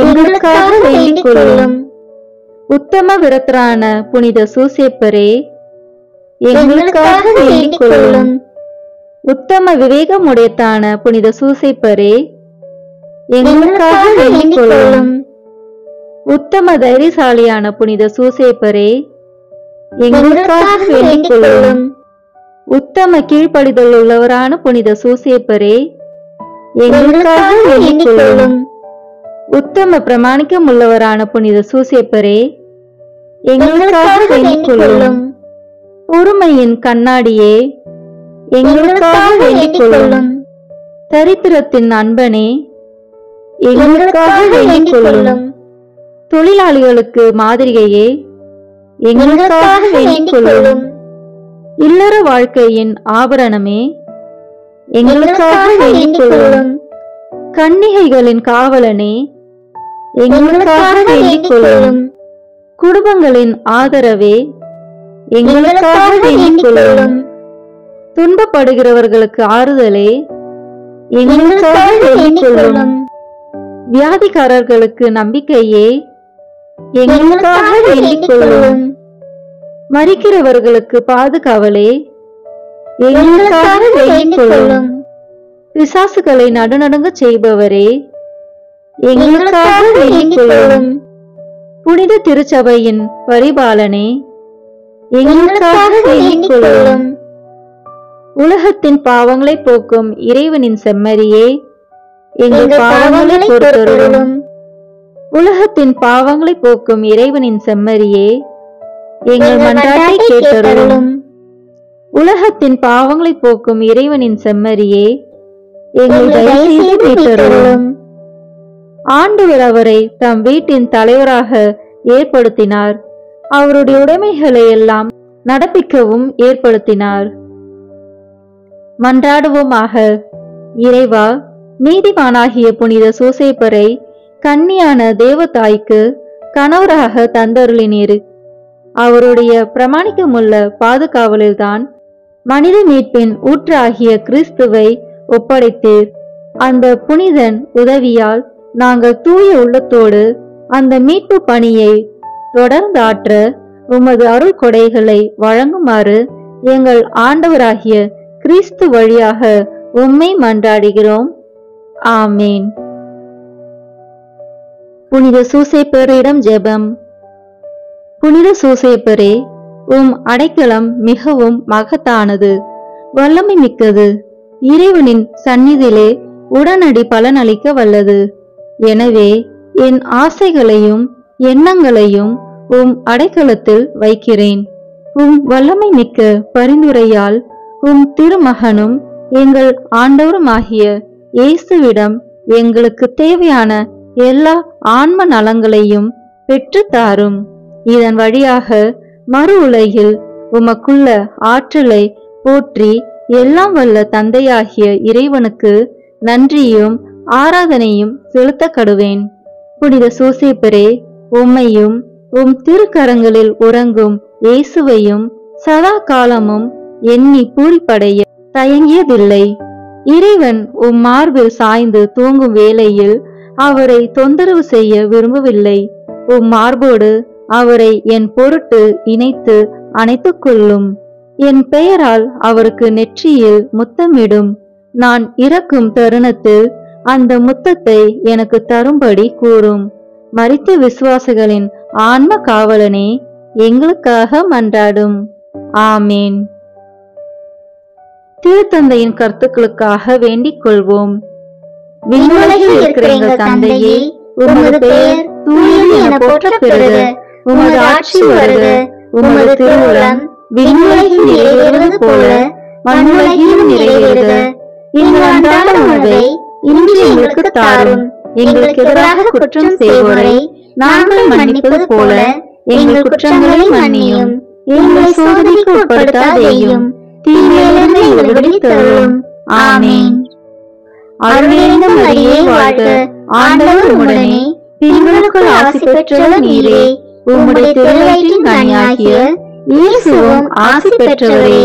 எங்களுக்காக வேண்டிக் கொள்ளும். உத்தம விரத்தரான புனித சூசேப்பரே, எங்களுக்காக வேண்டிக் கொள்ளும். உத்தம விவேகமுடையத்தான புனித சூசேப்பரே, எங்களுக்காக வேண்டிக் கொள்ளும். உத்தம தைரியசாலியான புனித சூசேப்பரே, எங்களுக்காக வேண்டிக் கொள்ளும். உத்தம கீழ்ப்படிதல் உள்ளவரான புனித சூசேப்பரே, எங்களுக்காக வேண்டிக் கொள்ளும். உத்தம பிரமாணிக்கம் உள்ளவரான புனித சூசேப்பரே, எங்களுக்காக வேண்டிக் கொள்ளும். பொறுமையின் கண்ணாடியே, எங்களுக்காக வேண்டிக் கொள்ளும். தரித்திரத்தின் அன்பனே, எங்களுக்காக வேண்டிக் கொள்ளும். தொழிலாளிகளுக்கு மாதிரிகையே எங்களுக்காக வேண்டிக் கொள்ளும். இல்லற வாழ்க்கையின் ஆபரணமே எங்களுக்காக வேண்டிக் கொள்ளும். கன்னிகைகளின் காவலனே எங்களுக்காக வேண்டிக் கொள்ளும். குடும்பங்களின் ஆதரவே எங்களுக்காக வேண்டிக் கொள்ளும். துன்பப்படுகிறவர்களுக்கு ஆறுதலே எங்களுக்காக வேண்டிக் கொள்ளும். வியாதிக்காரர்களுக்கு நம்பிக்கையே எங்களுக்காக வேண்டிக் கொள்ளும். மரிக்கிறவர்களுக்கு பாதுகாவலே எங்களுக்காக வேண்டிக் கொள்ளும். பிசாசுகளை நடுநடுங்க செய்பவரே எங்களுக்காக வேண்டிக் கொள்ளும். புனித திருச்சபையின் பரிபாலனே எங்களுக்காக வேண்டிக் கொள்ளும். உலகத்தின் பாவங்களை போக்கும் இறைவனின் செம்மறியே எங்கள் பாவங்களை பொறுத்தருளும். உலகத்தின் பாவங்களை போக்கும் இறைவனின் செம்மறியே எங்கள் மன்றாட்டை கேட்டருளும். உலகத்தின் பாவங்களை போக்கும் இறைவனின் செம்மறியே எங்கள் தயவு செய்து கேட்டருளும். ஆண்டவர் அவரை தம் வீட்டின் தலைவராக ஏற்படுத்தினார். அவருடைய உடைமைகளை எல்லாம் நடப்பிக்கவும் ஏற்படுத்தினார். மன்றாடுவோமாக. இறைவா, நீதிமானாகிய புனித சூசேப்பரை கன்னியான தேவதாய்க்கு கணவராக தந்தருளினீர். அவருடைய பிரமாணிக்கமுள்ள பாதுகாவலில்தான் மனித மீட்பின் ஊற்றாகிய கிறிஸ்துவை ஒப்படைத்தீர். அந்த புனிதன் உதவியால் நாங்கள் தூய உள்ளத்தோடு அந்த மீட்பு பணியை தொடர்ந்தாற்ற உமது அருள் கொடைகளை வழங்குமாறு எங்கள் ஆண்டவராகிய கிறிஸ்து வழியாக உம்மை மன்றாடுகிறோம். ஆமேன். புனித சூசேப்பரிடம் ஜெபம். புனித சூசேப்பரே, அடைக்கலம் மிகவும் மகத்தானது, வல்லமை மிக்கது, இறைவனின் சந்நிதியிலே உடனடி பலனளிக்க வல்லது. எனவே என் ஆசைகளையும் எண்ணங்களையும் அடைக்கலத்தில் வைக்கிறேன். வல்லமை மிக்க பரிந்துரையால் திருமகனும் எங்கள் ஆண்டவருமாகிய இயேசுவிடம் எங்களுக்கு தேவையான எல்லா ஆன்ம நலங்களையும் பெற்றுத்தாரும். இதன் வழியாக மறு உலகில் உமக்குள்ள ஆற்றலை போற்றி எல்லாம் வல்ல தந்தையாகிய இறைவனுக்கு நன்றியும் ஆராதனையும் செலுத்த கடுவேன். புனித சூசேப்பரே, உம்மையும் திருக்கரங்களில் உறங்கும் இயேசுவையும் சதா காலமும் எண்ணி பூரிப்படைய தயங்கியதில்லை. இறைவன் மார்பில் சாய்ந்து தூங்கும் வேளையில் அவரை தொந்தரவு செய்ய விரும்பவில்லை. மார்போடு அவரை என் பொருட்டு இணைத்து அணைத்துக் கொள்ளும். என் பெயரால் அவருக்கு நெற்றியில் முத்தமிடும். நான் இறக்கும் தருணத்தில் அந்த முத்தத்தை எனக்கு தரும்படி கூறும். மரித்த விசுவாசிகளின் ஆன்ம காவலனே, எங்களுக்காக மன்றாடும். ஆமேன். திருத்தந்தையின் கருத்துக்களுக்காக வேண்டிக் கொள்வோம். விண்ணுலகில் இருக்கிற எங்கள் தந்தையே, உமது பெயர் தூயது என போற்றப் பெறுக. உமது ஆட்சி வருக. உமது திருவுளம் விண்ணுலகில் நிறைவேறுவது போல மண்ணுலகிலும் நிறைவேறுக. எங்கள் அன்றாட உணவை இன்று எங்களுக்கு தாரும். எங்களுக்கு எதிராக குற்றம் செய்வோரை நாங்கள் மன்னிப்பது போல எங்கள் குற்றங்களை மன்னியும். எங்களை சோதனைக்கு உட்படுத்தாதேயும், தீமையிலிருந்து எங்களை விடுவித்தருளும். ஆமேன். அருள்நிறைந்த மரியே வாழ்க, ஆண்டவர் உம்முடனே, பெண்களுக்குள் ஆசி பெற்றவர் நீரே. உம்முடைய திருவயிற்றின் கனியாகிய இயேசுவும் ஆசி பெற்றவரே.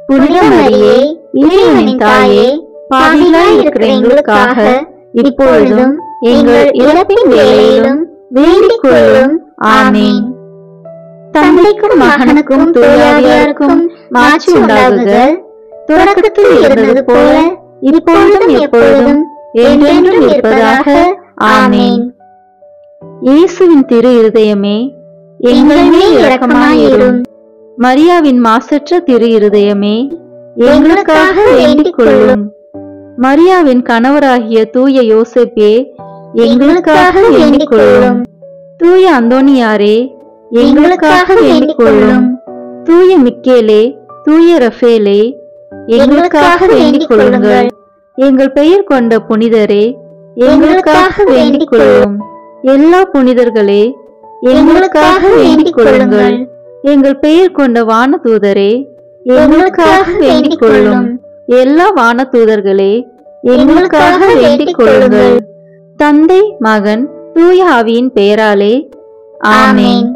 புனித மரியே, இறைவனின் தாயே, பாவிகளாய் இருக்கிற எங்களுக்காக இப்பொழுதும் எங்கள் இறப்பின் வேளையிலும் வேண்டிக் கொள்ளும். ஆமேன். தந்தைக்கும் மகனுக்கும் தூயாவியாருக்கும் மாட்சி உண்டாகுக. தொடக்கத்தில் இருந்தது போல இப்பொழுதும் எப்பொழுதும் என்றென்றும் இருப்பதாக. ஆமேன். இயேசுவின் திரு இருதயமே, எங்கள் மேல் இரக்கமாயிரும். மரியாவின் மாசற்ற திரு இருதயமே, எங்களுக்காக வேண்டிக் கொள்ளும். மரியாவின் கணவராகிய தூய யோசேப்பே, எங்களுக்காக வேண்டிக் கொள்ளும். தூய அந்தோனியாரே, எங்களுக்காக வேண்டிக் கொள்ளும். தூய மிக்கேலே, தூய ரஃபேலே, எங்களுக்காக வேண்டிக் கொள்ளுங்கள். எங்கள் பெயர் கொண்ட புனிதரே, எங்களுக்காக வேண்டிக் கொள்ளும். எல்லா புனிதர்களே, எங்களுக்காக வேண்டிக் கொள்ளுங்கள். எங்கள் பெயர் கொண்ட வானதூதரே, எங்களுக்காக வேண்டிக் கொள்ளும். எல்லா வானதூதர்களே, எங்களுக்காக வேண்டிக் கொள்ளுங்கள். தந்தை, மகன், தூய ஆவியின் பெயராலே ஆமென்.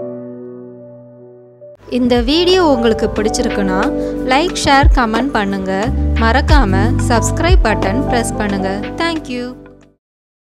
இந்த வீடியோ உங்களுக்கு பிடிச்சிருக்குன்னா லைக், ஷேர், கமெண்ட் பண்ணுங்க. மறக்காம சப்ஸ்கிரைப் பட்டன் பிரஸ் பண்ணுங்க. தேங்க்யூ.